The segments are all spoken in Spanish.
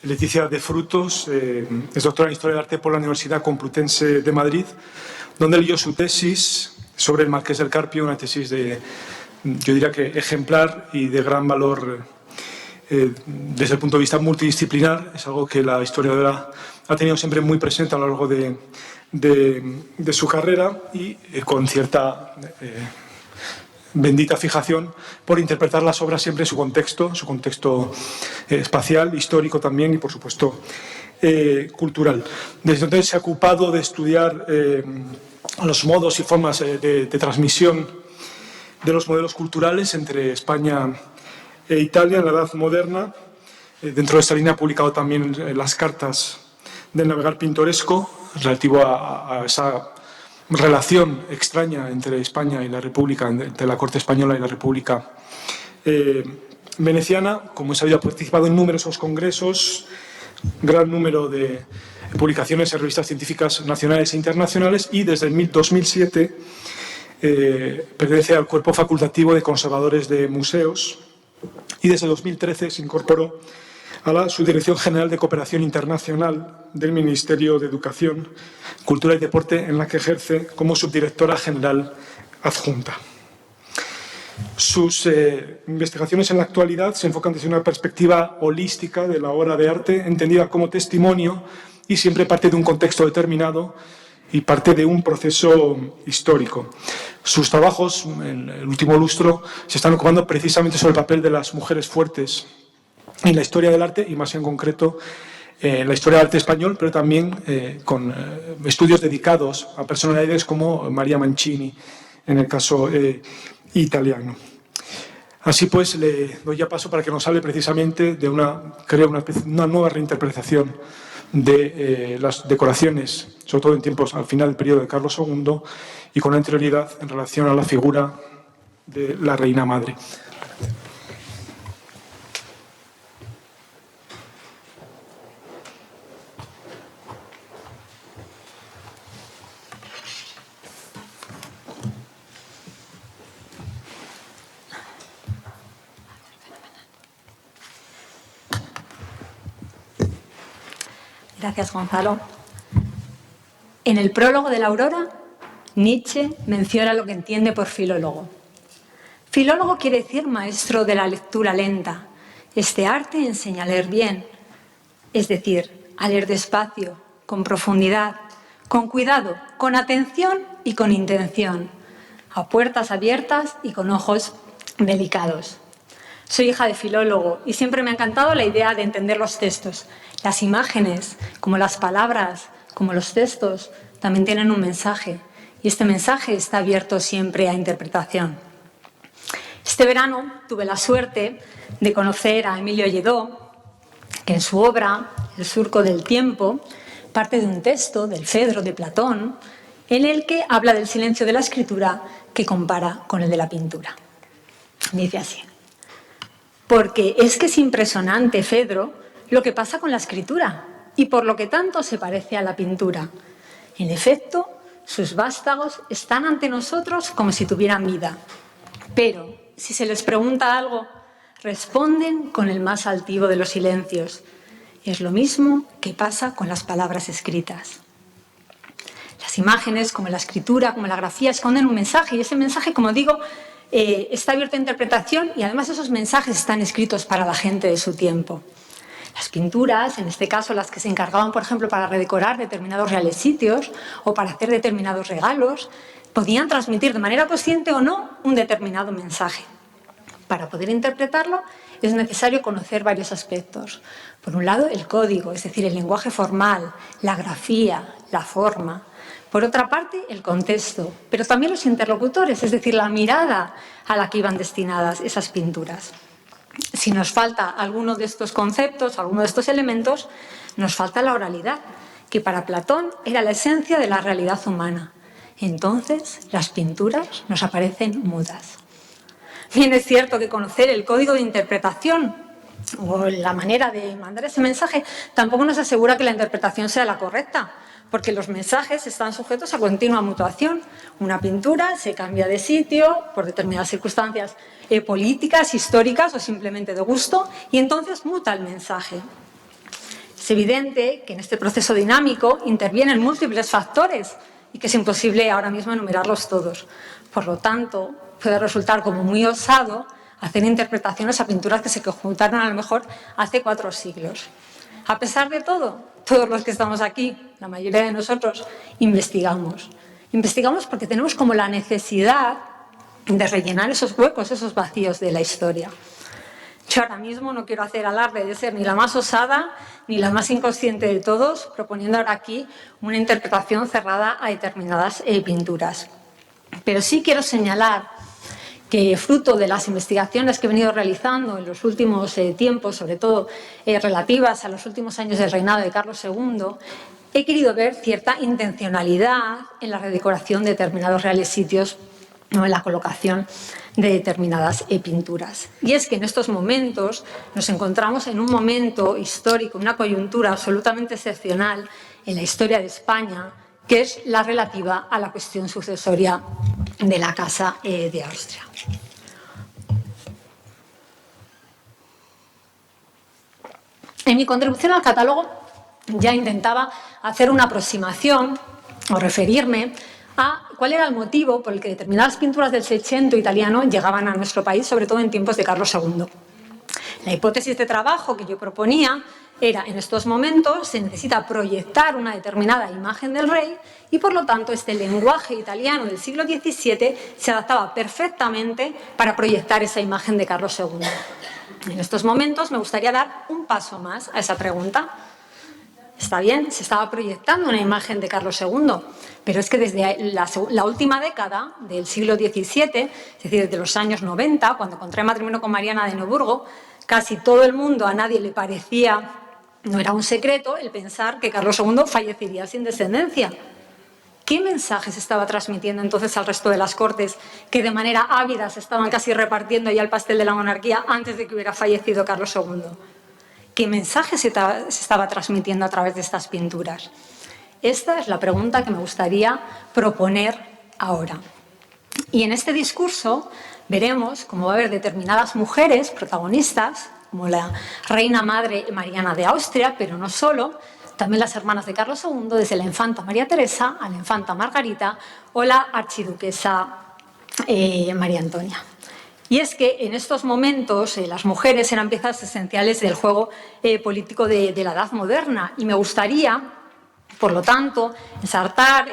Leticia de Frutos es doctora en Historia del Arte por la Universidad Complutense de Madrid, donde leyó su tesis sobre el Marqués del Carpio, una tesis yo diría que ejemplar y de gran valor desde el punto de vista multidisciplinar. Es algo que la historiadora ha tenido siempre muy presente a lo largo de su carrera y con cierta bendita fijación por interpretar las obras siempre en su contexto espacial, histórico también y, por supuesto, cultural. Desde entonces se ha ocupado de estudiar los modos y formas de transmisión de los modelos culturales entre España e Italia en la Edad Moderna. Dentro de esta línea ha publicado también las cartas del navegar pintoresco relativo a esa relación extraña entre España y la República, entre la corte española y la República veneciana. Como he sabido, ha participado en numerosos congresos, gran número de publicaciones en revistas científicas nacionales e internacionales, y desde el 2007 pertenece al cuerpo facultativo de conservadores de museos, y desde 2013 se incorporó a la Subdirección General de Cooperación Internacional del Ministerio de Educación, Cultura y Deporte, en la que ejerce como subdirectora general adjunta. Sus investigaciones en la actualidad se enfocan desde una perspectiva holística de la obra de arte, entendida como testimonio y siempre parte de un contexto determinado y parte de un proceso histórico. Sus trabajos, en el último lustro, se están ocupando precisamente sobre el papel de las mujeres fuertes en la historia del arte, y más en concreto en la historia del arte español, pero también con estudios dedicados a personalidades como María Mancini, en el caso italiano. Así pues, le doy ya paso para que nos hable precisamente de una nueva reinterpretación de las decoraciones, sobre todo en tiempos al final del periodo de Carlos II, y con anterioridad en relación a la figura de la Reina Madre. Gracias, Gonzalo. En el prólogo de la Aurora, Nietzsche menciona lo que entiende por filólogo. Filólogo quiere decir maestro de la lectura lenta. Este arte enseña a leer bien, es decir, a leer despacio, con profundidad, con cuidado, con atención y con intención, a puertas abiertas y con ojos delicados. Soy hija de filólogo y siempre me ha encantado la idea de entender los textos. Las imágenes, como las palabras, como los textos, también tienen un mensaje, y este mensaje está abierto siempre a interpretación. Este verano tuve la suerte de conocer a Emilio Lledó, que en su obra El surco del tiempo parte de un texto del Fedro de Platón, en el que habla del silencio de la escritura que compara con el de la pintura. Dice así: porque es que es impresionante, Fedro, lo que pasa con la escritura y por lo que tanto se parece a la pintura. En efecto, sus vástagos están ante nosotros como si tuvieran vida. Pero, si se les pregunta algo, responden con el más altivo de los silencios. Es lo mismo que pasa con las palabras escritas. Las imágenes, como la escritura, como la grafía, esconden un mensaje, y ese mensaje, como digo, está abierto a interpretación, y además esos mensajes están escritos para la gente de su tiempo. Las pinturas, en este caso las que se encargaban, por ejemplo, para redecorar determinados reales sitios o para hacer determinados regalos, podían transmitir de manera consciente o no un determinado mensaje. Para poder interpretarlo es necesario conocer varios aspectos. Por un lado, el código, es decir, el lenguaje formal, la grafía, la forma. Por otra parte, el contexto, pero también los interlocutores, es decir, la mirada a la que iban destinadas esas pinturas. Si nos falta alguno de estos conceptos, alguno de estos elementos, nos falta la oralidad, que para Platón era la esencia de la realidad humana. Entonces, las pinturas nos aparecen mudas. Bien, es cierto que conocer el código de interpretación o la manera de mandar ese mensaje tampoco nos asegura que la interpretación sea la correcta, porque los mensajes están sujetos a continua mutuación. Una pintura se cambia de sitio por determinadas circunstancias políticas, históricas o simplemente de gusto, y entonces muta el mensaje. Es evidente que en este proceso dinámico intervienen múltiples factores y que es imposible ahora mismo enumerarlos todos. Por lo tanto, puede resultar como muy osado hacer interpretaciones a pinturas que se conjuntaron a lo mejor hace 4 siglos. A pesar de todo, todos los que estamos aquí, la mayoría de nosotros, investigamos. Investigamos porque tenemos como la necesidad de rellenar esos huecos, esos vacíos de la historia. Yo ahora mismo no quiero hacer alarde de ser ni la más osada ni la más inconsciente de todos, proponiendo ahora aquí una interpretación cerrada a determinadas pinturas. Pero sí quiero señalar que, fruto de las investigaciones que he venido realizando en los últimos tiempos, sobre todo relativas a los últimos años del reinado de Carlos II, he querido ver cierta intencionalidad en la redecoración de determinados reales sitios o en la colocación de determinadas pinturas. Y es que en estos momentos nos encontramos en un momento histórico, una coyuntura absolutamente excepcional en la historia de España, que es la relativa a la cuestión sucesoria de la Casa de Austria. En mi contribución al catálogo ya intentaba hacer una aproximación o referirme a cuál era el motivo por el que determinadas pinturas del Seicento italiano llegaban a nuestro país, sobre todo en tiempos de Carlos II. La hipótesis de trabajo que yo proponía era: en estos momentos se necesita proyectar una determinada imagen del rey y, por lo tanto, este lenguaje italiano del siglo XVII se adaptaba perfectamente para proyectar esa imagen de Carlos II. En estos momentos me gustaría dar un paso más a esa pregunta. Está bien, se estaba proyectando una imagen de Carlos II, pero es que desde la última década del siglo XVII, es decir, desde los años 90, cuando contrae matrimonio con Mariana de Neuburgo, casi todo el mundo, a nadie le parecía, no era un secreto, el pensar que Carlos II fallecería sin descendencia. ¿Qué mensajes estaba transmitiendo entonces al resto de las cortes que de manera ávida se estaban casi repartiendo ya el pastel de la monarquía antes de que hubiera fallecido Carlos II? ¿Qué mensaje se estaba transmitiendo a través de estas pinturas? Esta es la pregunta que me gustaría proponer ahora. Y en este discurso veremos cómo va a haber determinadas mujeres protagonistas, como la reina madre Mariana de Austria, pero no solo, también las hermanas de Carlos II, desde la infanta María Teresa a la infanta Margarita o la archiduquesa María Antonia. Y es que en estos momentos las mujeres eran piezas esenciales del juego político de la Edad Moderna, y me gustaría, por lo tanto, ensartar,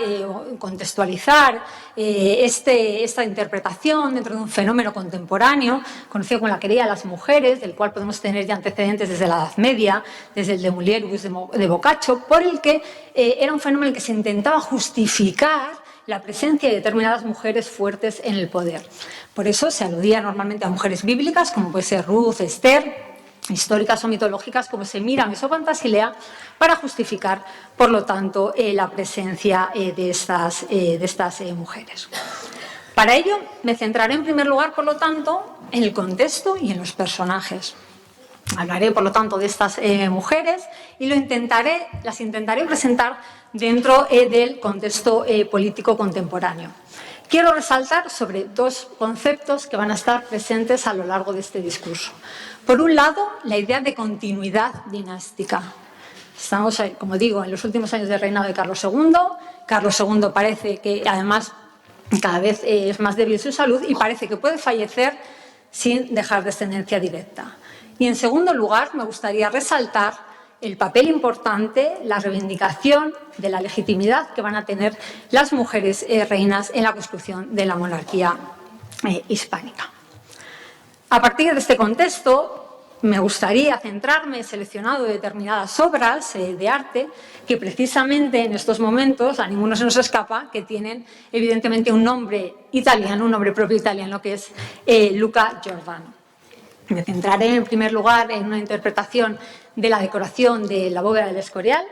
contextualizar esta interpretación dentro de un fenómeno contemporáneo conocido como la querella de las mujeres, del cual podemos tener ya antecedentes desde la Edad Media, desde el de Mulieribus de Boccaccio, por el que era un fenómeno en el que se intentaba justificar la presencia de determinadas mujeres fuertes en el poder. Por eso se aludía normalmente a mujeres bíblicas, como puede ser Ruth, Esther, históricas o mitológicas como Semíramis o Pantasilea, para justificar, por lo tanto, la presencia de estas mujeres. Para ello, me centraré en primer lugar, por lo tanto, en el contexto y en los personajes. Hablaré, por lo tanto, de estas mujeres y las intentaré presentar dentro del contexto político contemporáneo. Quiero resaltar sobre 2 conceptos que van a estar presentes a lo largo de este discurso. Por un lado, la idea de continuidad dinástica. Estamos, como digo, en los últimos años del reinado de Carlos II. Carlos II parece que, además, cada vez es más débil su salud y parece que puede fallecer sin dejar descendencia directa. Y, en segundo lugar, me gustaría resaltar el papel importante, la reivindicación de la legitimidad que van a tener las mujeres reinas en la construcción de la monarquía hispánica. A partir de este contexto, me gustaría centrarme, he seleccionado determinadas obras de arte que precisamente en estos momentos, a ninguno se nos escapa, que tienen evidentemente un nombre italiano, un nombre propio italiano, que es Luca Giordano. Me centraré en primer lugar en una interpretación de la decoración de la bóveda del Escorial.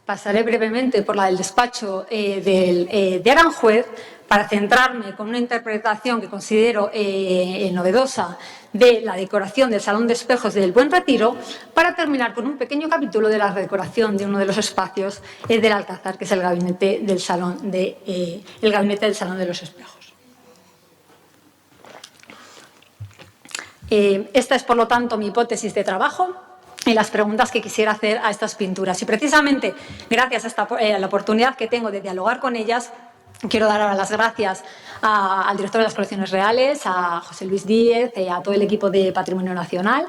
Pasaré brevemente por la del despacho de Aranjuez para centrarme con una interpretación que considero novedosa de la decoración del Salón de Espejos del Buen Retiro, para terminar con un pequeño capítulo de la decoración de uno de los espacios del Alcázar, que es el gabinete del Salón de los Espejos. Esta es, por lo tanto, mi hipótesis de trabajo. las preguntas que quisiera hacer a estas pinturas. Y precisamente gracias a la oportunidad que tengo de dialogar con ellas, quiero dar ahora las gracias al director de las colecciones reales, a José Luis Díez, a todo el equipo de Patrimonio Nacional,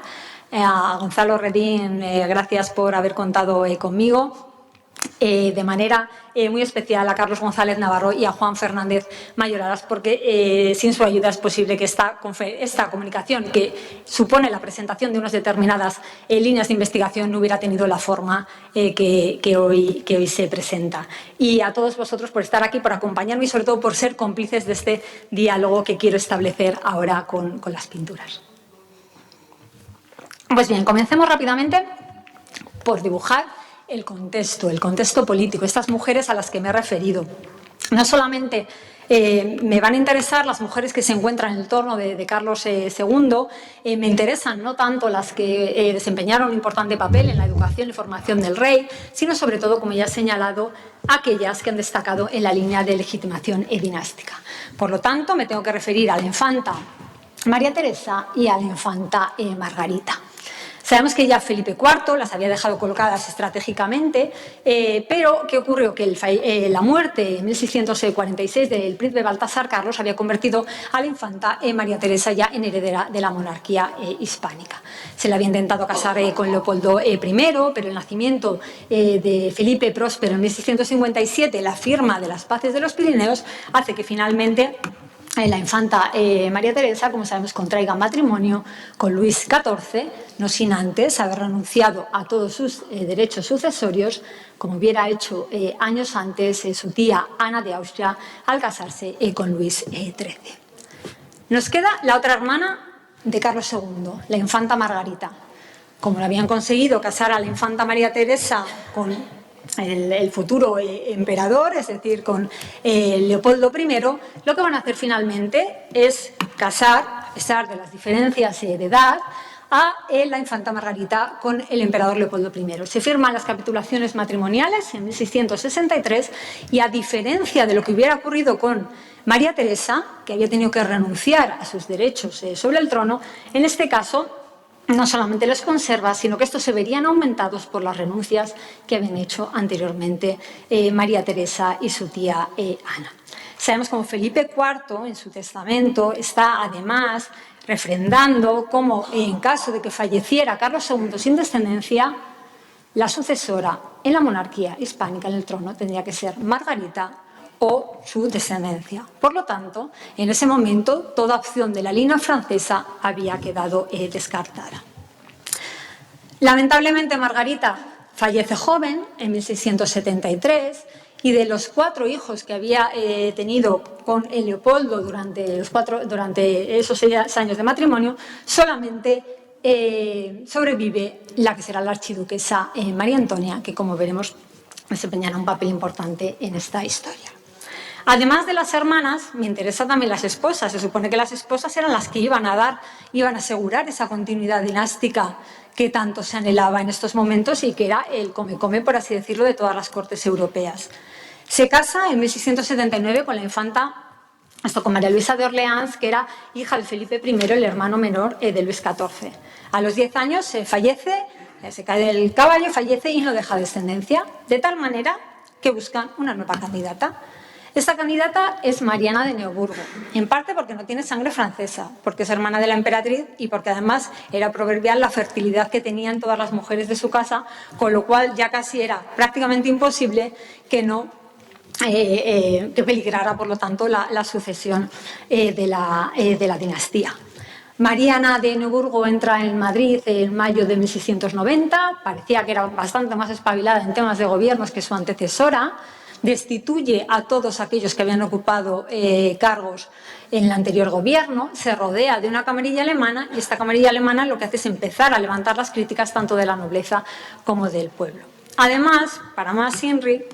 a Gonzalo Redín, gracias por haber contado conmigo. De manera muy especial a Carlos González Navarro y a Juan Fernández Mayoradas, porque sin su ayuda es posible que esta comunicación, que supone la presentación de unas determinadas líneas de investigación, no hubiera tenido la forma que hoy se presenta. Y a todos vosotros por estar aquí, por acompañarme y sobre todo por ser cómplices de este diálogo que quiero establecer ahora con las pinturas. Pues bien, comencemos rápidamente por dibujar el contexto político, estas mujeres a las que me he referido. No solamente me van a interesar las mujeres que se encuentran en el entorno de Carlos II, me interesan no tanto las que desempeñaron un importante papel en la educación y formación del rey, sino sobre todo, como ya he señalado, aquellas que han destacado en la línea de legitimación dinástica. Por lo tanto, me tengo que referir a la infanta María Teresa y a la infanta Margarita. Sabemos que ya Felipe IV las había dejado colocadas estratégicamente, pero ¿qué ocurrió? Que la muerte en 1646 del príncipe Baltasar Carlos había convertido a la infanta María Teresa ya en heredera de la monarquía hispánica. Se le había intentado casar con Leopoldo I, pero el nacimiento de Felipe Próspero en 1657, la firma de las Paces de los Pirineos, hace que finalmente la infanta María Teresa, como sabemos, contraiga matrimonio con Luis XIV, no sin antes haber renunciado a todos sus derechos sucesorios, como hubiera hecho años antes su tía Ana de Austria al casarse con Luis XIII. Nos queda la otra hermana de Carlos II, la infanta Margarita. Como lo habían conseguido casar a la infanta María Teresa con el futuro emperador, es decir, con Leopoldo I, lo que van a hacer finalmente es casar, a pesar de las diferencias de edad, a la infanta Margarita con el emperador Leopoldo I. Se firman las capitulaciones matrimoniales en 1663 y, a diferencia de lo que hubiera ocurrido con María Teresa, que había tenido que renunciar a sus derechos sobre el trono, en este caso no solamente los conserva, sino que estos se verían aumentados por las renuncias que habían hecho anteriormente María Teresa y su tía Ana. Sabemos como Felipe IV, en su testamento, está además refrendando cómo, en caso de que falleciera Carlos II sin descendencia, la sucesora en la monarquía hispánica, en el trono, tendría que ser Margarita o su descendencia. Por lo tanto, en ese momento, toda opción de la línea francesa había quedado descartada. Lamentablemente, Margarita fallece joven, en 1673, y de los 4 hijos que había tenido con Leopoldo durante esos 6 años de matrimonio, solamente sobrevive la que será la archiduquesa María Antonia, que, como veremos, desempeñará un papel importante en esta historia. Además de las hermanas, me interesan también las esposas. Se supone que las esposas eran las que iban a asegurar esa continuidad dinástica que tanto se anhelaba en estos momentos y que era el come-come, por así decirlo, de todas las cortes europeas. Se casa en 1679 con la infanta, con María Luisa de Orleans, que era hija de Felipe I, el hermano menor de Luis XIV. A los 10 años fallece, se cae del caballo, fallece y no deja descendencia, de tal manera que buscan una nueva candidata. Esta candidata es Mariana de Neuburgo, en parte porque no tiene sangre francesa, porque es hermana de la emperatriz y porque además era proverbial la fertilidad que tenían todas las mujeres de su casa, con lo cual ya casi era prácticamente imposible que peligrara, por lo tanto, la sucesión de la dinastía. Mariana de Neuburgo entra en Madrid en mayo de 1690, parecía que era bastante más espabilada en temas de gobiernos que su antecesora. Destituye a todos aquellos que habían ocupado cargos en el anterior gobierno, se rodea de una camarilla alemana y esta camarilla alemana lo que hace es empezar a levantar las críticas tanto de la nobleza como del pueblo. Además, para más Inri,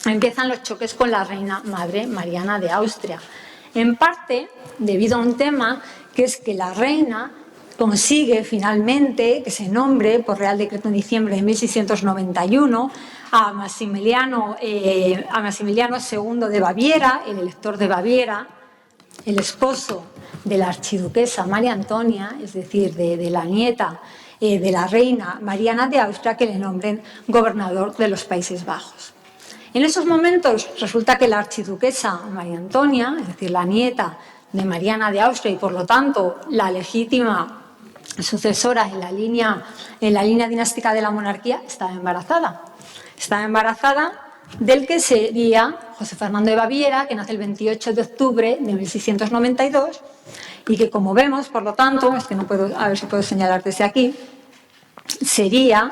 empiezan los choques con la reina madre Mariana de Austria, en parte debido a un tema que es que la reina consigue finalmente que se nombre por Real Decreto en diciembre de 1691 a Maximiliano II de Baviera, el elector de Baviera, el esposo de la archiduquesa María Antonia, es decir, de la nieta de la reina Mariana de Austria que le nombren gobernador de los Países Bajos. En esos momentos resulta que la archiduquesa María Antonia, es decir, la nieta de Mariana de Austria y por lo tanto la legítima sucesora en la línea dinástica de la monarquía, estaba embarazada. Estaba embarazada del que sería José Fernando de Baviera, que nace el 28 de octubre de 1692 y que, como vemos, por lo tanto, es que no puedo, a ver si puedo señalar desde aquí, sería,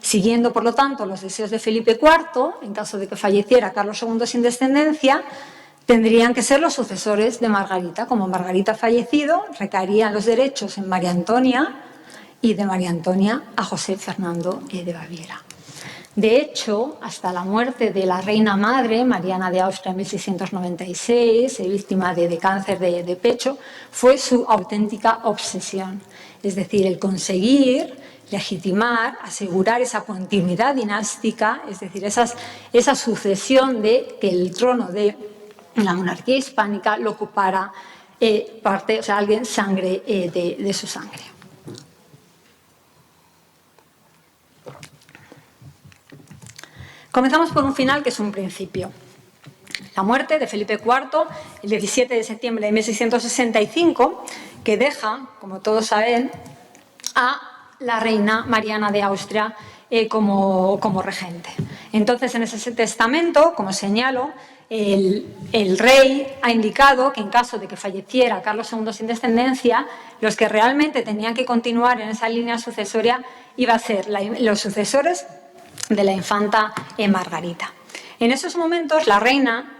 siguiendo por lo tanto los deseos de Felipe IV, en caso de que falleciera Carlos II sin descendencia, tendrían que ser los sucesores de Margarita. Como Margarita ha fallecido, recaerían los derechos en María Antonia y de María Antonia a José Fernando de Baviera. De hecho, hasta la muerte de la reina madre, Mariana de Austria, en 1696, víctima de cáncer de pecho, fue su auténtica obsesión. Es decir, el conseguir legitimar, asegurar esa continuidad dinástica, es decir, esa sucesión de que el trono de la monarquía hispánica lo ocupara alguien sangre de su sangre. Comenzamos por un final que es un principio. La muerte de Felipe IV, el 17 de septiembre de 1665, que deja, como todos saben, a la reina Mariana de Austria como regente. Entonces, en ese testamento, como señalo, el rey ha indicado que en caso de que falleciera Carlos II sin descendencia, los que realmente tenían que continuar en esa línea sucesoria iban a ser los sucesores de la infanta Margarita. En esos momentos la reina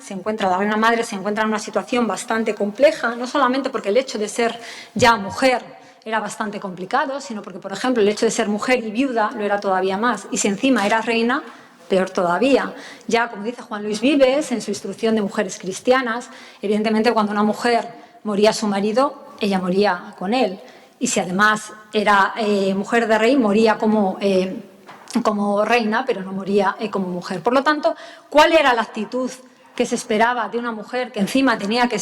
madre se encuentra en una situación bastante compleja, no solamente porque el hecho de ser ya mujer era bastante complicado, sino porque, por ejemplo, el hecho de ser mujer y viuda lo era todavía más. Y si encima era reina, peor todavía. Ya, como dice Juan Luis Vives en su Instrucción de Mujeres Cristianas, evidentemente cuando una mujer moría su marido, ella moría con él. Y si además era mujer de rey, moría como reina, pero no moría como mujer. Por lo tanto, ¿cuál era la actitud que se esperaba de una mujer que encima tenía que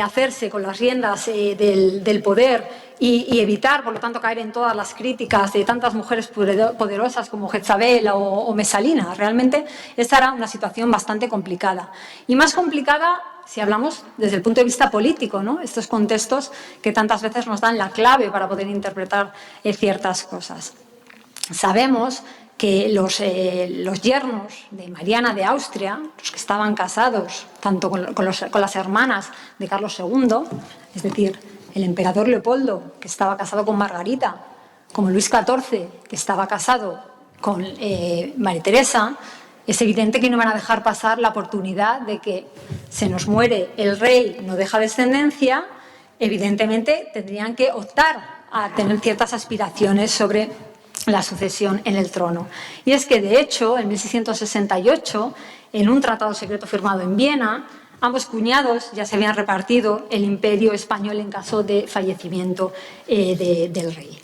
hacerse con las riendas del poder y evitar, por lo tanto, caer en todas las críticas de tantas mujeres poderosas como Jezabel o Mesalina? Realmente esta era una situación bastante complicada. Y más complicada si hablamos desde el punto de vista político, ¿no? Estos contextos que tantas veces nos dan la clave para poder interpretar ciertas cosas. Sabemos que los yernos de Mariana de Austria, los que estaban casados tanto con las hermanas de Carlos II, es decir, el emperador Leopoldo, que estaba casado con Margarita, como Luis XIV, que estaba casado con María Teresa, es evidente que no van a dejar pasar la oportunidad de que se nos muere el rey, no deja descendencia, evidentemente tendrían que optar a tener ciertas aspiraciones sobre la sucesión en el trono. Y es que, de hecho, en 1668, en un tratado secreto firmado en Viena, ambos cuñados ya se habían repartido el imperio español en caso de fallecimiento del rey.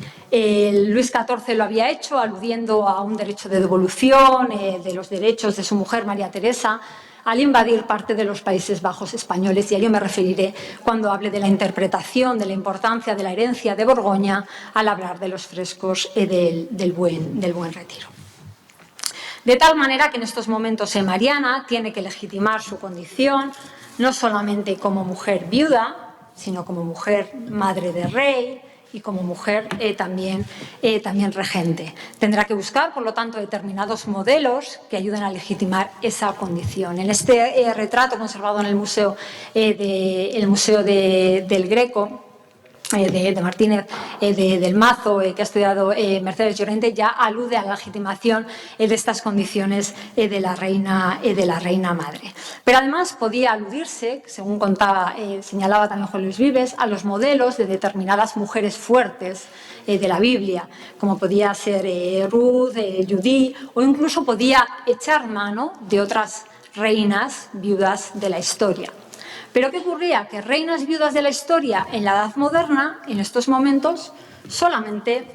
Luis XIV lo había hecho aludiendo a un derecho de devolución de los derechos de su mujer María Teresa al invadir parte de los Países Bajos españoles, y a ello me referiré cuando hable de la interpretación de la importancia de la herencia de Borgoña al hablar de los frescos del Buen Retiro. De tal manera que en estos momentos Mariana tiene que legitimar su condición no solamente como mujer viuda, sino como mujer madre de rey y como mujer también regente. Tendrá que buscar, por lo tanto, determinados modelos que ayuden a legitimar esa condición. En este retrato conservado en el Museo del Greco, de Martínez del Mazo, que ha estudiado Mercedes Llorente, ya alude a la legitimación de estas condiciones de la reina madre. Pero además podía aludirse, según señalaba también Juan Luis Vives, a los modelos de determinadas mujeres fuertes de la Biblia, como podía ser Ruth, Judith, o incluso podía echar mano de otras reinas viudas de la historia. ¿Pero qué ocurría? Que reinas viudas de la historia en la Edad Moderna, en estos momentos, solamente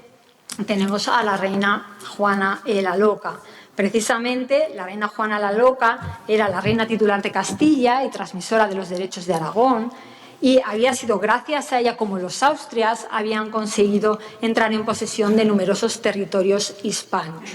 tenemos a la reina Juana la Loca. Precisamente, la reina Juana la Loca era la reina titular de Castilla y transmisora de los derechos de Aragón, y había sido gracias a ella como los Austrias habían conseguido entrar en posesión de numerosos territorios hispanos.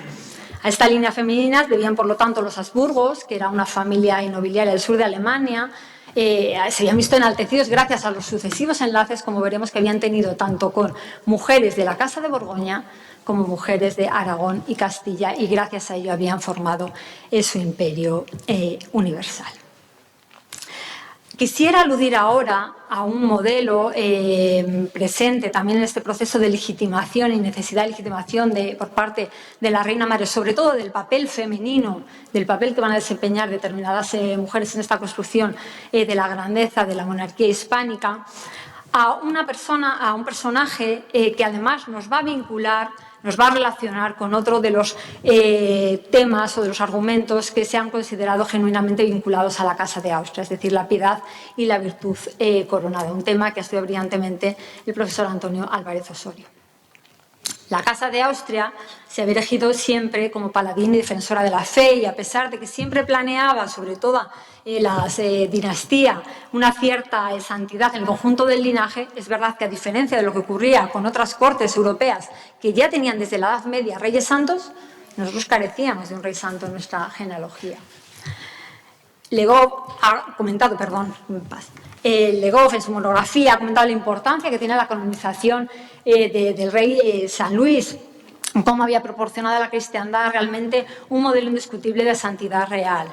A esta línea femenina debían, por lo tanto, los Habsburgos, que era una familia nobiliaria del sur de Alemania. Se habían visto enaltecidos gracias a los sucesivos enlaces, como veremos, que habían tenido tanto con mujeres de la Casa de Borgoña como mujeres de Aragón y Castilla, y gracias a ello habían formado su imperio universal. Quisiera aludir ahora a un modelo presente también en este proceso de legitimación y necesidad de legitimación por parte de la Reina Madre, sobre todo del papel femenino, del papel que van a desempeñar determinadas mujeres en esta construcción de la grandeza de la monarquía hispánica, a un personaje que además nos va a vincular, nos va a relacionar con otro de los temas o de los argumentos que se han considerado genuinamente vinculados a la Casa de Austria, es decir, la piedad y la virtud coronada, un tema que ha estudiado brillantemente el profesor Antonio Álvarez Osorio. La Casa de Austria se había erigido siempre como paladín y defensora de la fe, y a pesar de que siempre planeaba, sobre todo la dinastía, una cierta santidad en el conjunto del linaje, es verdad que, a diferencia de lo que ocurría con otras cortes europeas que ya tenían desde la Edad Media reyes santos, nosotros carecíamos de un rey santo en nuestra genealogía. Legov ha comentado, Legov en su monografía ha comentado la importancia que tiene la canonización del rey San Luis, cómo había proporcionado a la cristiandad realmente un modelo indiscutible de santidad real.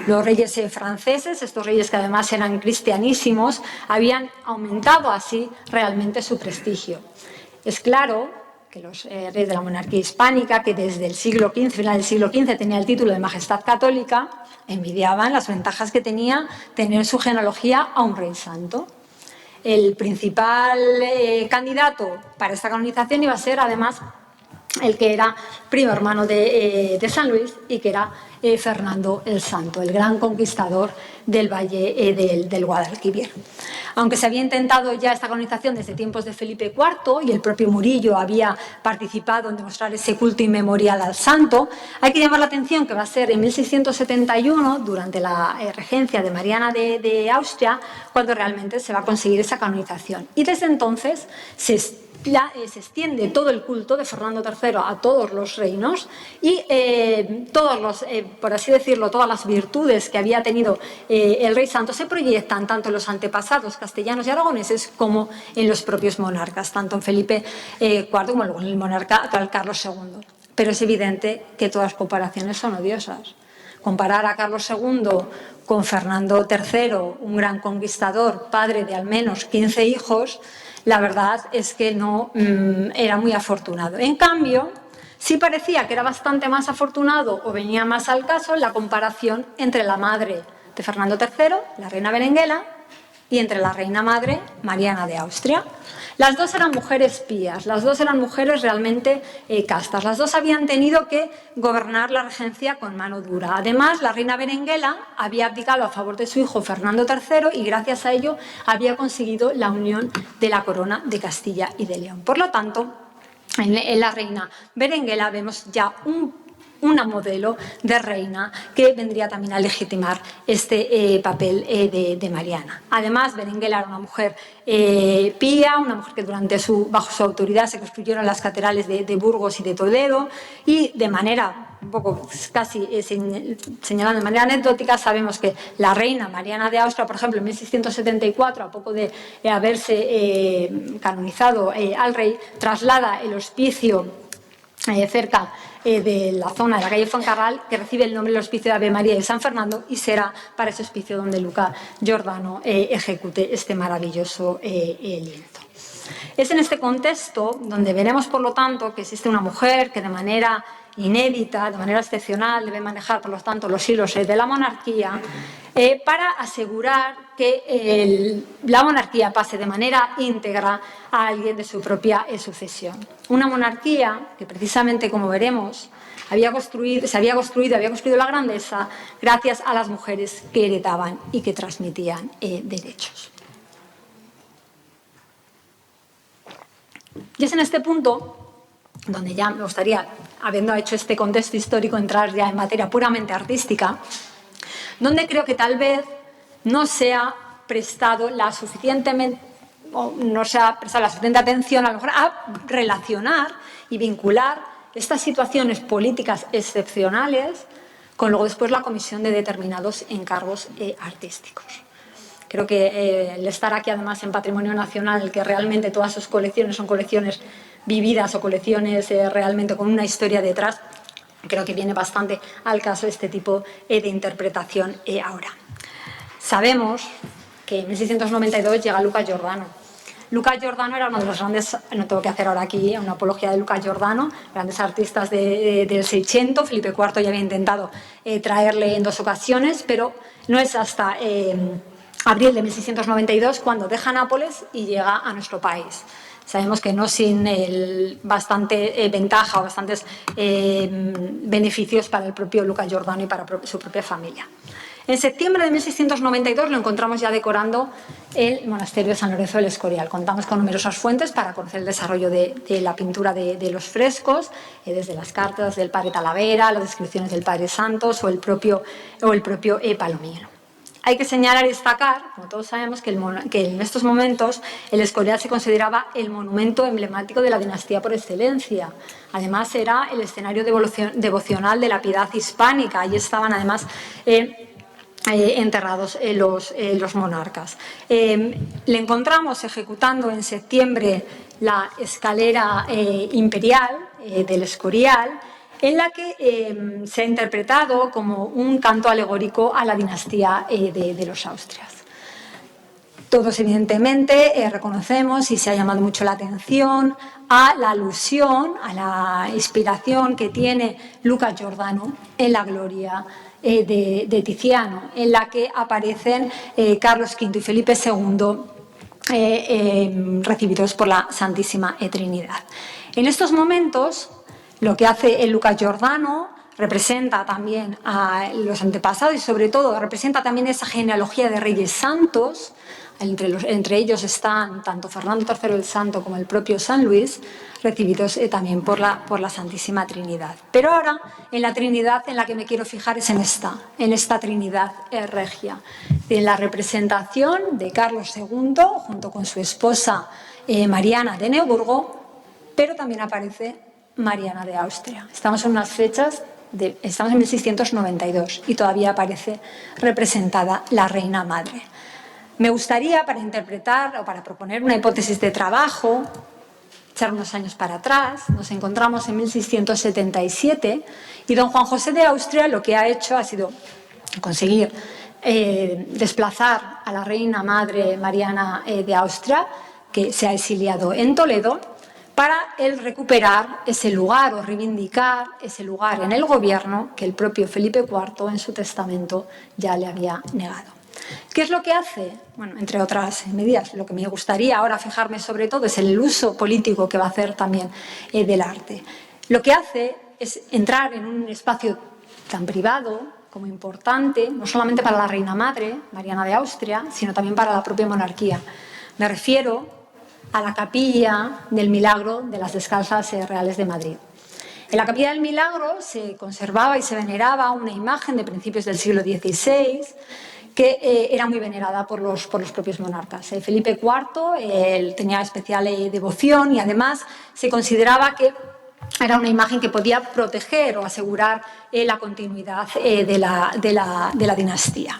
Los reyes franceses, estos reyes que además eran cristianísimos, habían aumentado así realmente su prestigio. Es claro que los reyes de la monarquía hispánica, que desde el siglo XV, final del siglo XV, tenía el título de majestad católica, envidiaban las ventajas que tenía tener en su genealogía a un rey santo. El principal candidato para esta canonización iba a ser, además, el que era primo hermano de San Luis, y que era Fernando el Santo, el gran conquistador del valle del Guadalquivir. Aunque se había intentado ya esta canonización desde tiempos de Felipe IV, y el propio Murillo había participado en demostrar ese culto inmemorial al santo, hay que llamar la atención que va a ser en 1671, durante la regencia de Mariana de Austria, cuando realmente se va a conseguir esa canonización. Y desde entonces se extiende todo el culto de Fernando III a todos los reinos, y por así decirlo, todas las virtudes que había tenido el rey santo se proyectan tanto en los antepasados castellanos y aragoneses como en los propios monarcas, tanto en Felipe IV como en el monarca Carlos II. Pero es evidente que todas las comparaciones son odiosas. Comparar a Carlos II con Fernando III, un gran conquistador, padre de al menos 15 hijos, la verdad es que no era muy afortunado. En cambio, sí parecía que era bastante más afortunado, o venía más al caso, la comparación entre la madre de Fernando III, la reina Berenguela, y entre la reina madre, Mariana de Austria. Las dos eran mujeres pías, las dos eran mujeres realmente castas, las dos habían tenido que gobernar la regencia con mano dura. Además, la reina Berenguela había abdicado a favor de su hijo Fernando III, y gracias a ello había conseguido la unión de la corona de Castilla y de León. Por lo tanto, en la reina Berenguela vemos ya una modelo de reina que vendría también a legitimar este papel de Mariana. Además, Berenguela era una mujer pía, una mujer que bajo su autoridad se construyeron las catedrales de Burgos y de Toledo, y de manera un poco casi señalando de manera anecdótica, sabemos que la reina Mariana de Austria, por ejemplo, en 1674, a poco de haberse canonizado al rey, traslada el hospicio cerca de la zona de la calle Fuencarral, que recibe el nombre del Hospicio de Ave María de San Fernando, y será para ese hospicio donde Luca Giordano ejecute este maravilloso lienzo. Es en este contexto donde veremos, por lo tanto, que existe una mujer que de manera inédita, de manera excepcional, debe manejar, por lo tanto, los hilos de la monarquía para asegurar que la monarquía pase de manera íntegra a alguien de su propia sucesión. Una monarquía que, precisamente, como veremos, se había construido la grandeza gracias a las mujeres que heredaban y que transmitían derechos. Y es en este punto donde ya me gustaría, habiendo hecho este contexto histórico, entrar ya en materia puramente artística, donde creo que tal vez no sea prestado la suficientemente, o no se ha prestado la suficiente atención a lo mejor a relacionar y vincular estas situaciones políticas excepcionales con luego después la comisión de determinados encargos artísticos. Creo que el estar aquí además en Patrimonio Nacional, que realmente todas sus colecciones son colecciones vividas o colecciones realmente con una historia detrás, creo que viene bastante al caso este tipo de interpretación ahora. Sabemos que en 1692 llega Luca Giordano. Luca Giordano era uno de los grandes, no tengo que hacer ahora aquí una apología de Luca Giordano, grandes artistas del Seicento. Felipe IV ya había intentado traerle en 2 ocasiones, pero no es hasta abril de 1692 cuando deja Nápoles y llega a nuestro país. Sabemos que no sin bastante ventaja o bastantes beneficios para el propio Luca Giordano y para su propia familia. En septiembre de 1692 lo encontramos ya decorando el monasterio de San Lorenzo del Escorial. Contamos con numerosas fuentes para conocer el desarrollo de la pintura de los frescos, desde las cartas del padre Talavera, las descripciones del padre Santos o el propio Palomino. Hay que señalar y destacar, como todos sabemos, que en estos momentos el Escorial se consideraba el monumento emblemático de la dinastía por excelencia. Además, era el escenario devocional de la piedad hispánica. Allí estaban, además, enterrados los monarcas. Le encontramos ejecutando en septiembre la escalera imperial del Escorial, en la que se ha interpretado como un canto alegórico a la dinastía de los Austrias. Todos, evidentemente, reconocemos y se ha llamado mucho la atención a la alusión, a la inspiración que tiene Luca Giordano en la Gloria de Tiziano, en la que aparecen Carlos V y Felipe II recibidos por la Santísima Trinidad. En estos momentos, lo que hace el Luca Giordano representa también a los antepasados y sobre todo representa también esa genealogía de reyes santos. Entre ellos están tanto Fernando III el Santo como el propio San Luis, recibidos también por la Santísima Trinidad. Pero ahora, en la Trinidad en la que me quiero fijar es en esta Trinidad regia, en la representación de Carlos II junto con su esposa Mariana de Neuburgo, pero también aparece Mariana de Austria. Estamos en unas fechas, estamos en 1692 y todavía aparece representada la Reina Madre. Me gustaría, para interpretar o para proponer una hipótesis de trabajo, echar unos años para atrás. Nos encontramos en 1677 y don Juan José de Austria lo que ha hecho ha sido conseguir desplazar a la Reina Madre Mariana de Austria, que se ha exiliado en Toledo, para él recuperar ese lugar o reivindicar ese lugar en el gobierno que el propio Felipe IV en su testamento ya le había negado. ¿Qué es lo que hace? Bueno, entre otras medidas, lo que me gustaría ahora fijarme sobre todo es el uso político que va a hacer también del arte. Lo que hace es entrar en un espacio tan privado como importante, no solamente para la Reina Madre, Mariana de Austria, sino también para la propia monarquía. Me refiero a la Capilla del Milagro de las Descalzas Reales de Madrid. En la Capilla del Milagro se conservaba y se veneraba una imagen de principios del siglo XVI que era muy venerada por los propios monarcas. Felipe IV tenía especial devoción y además se consideraba que era una imagen que podía proteger o asegurar la continuidad de la dinastía.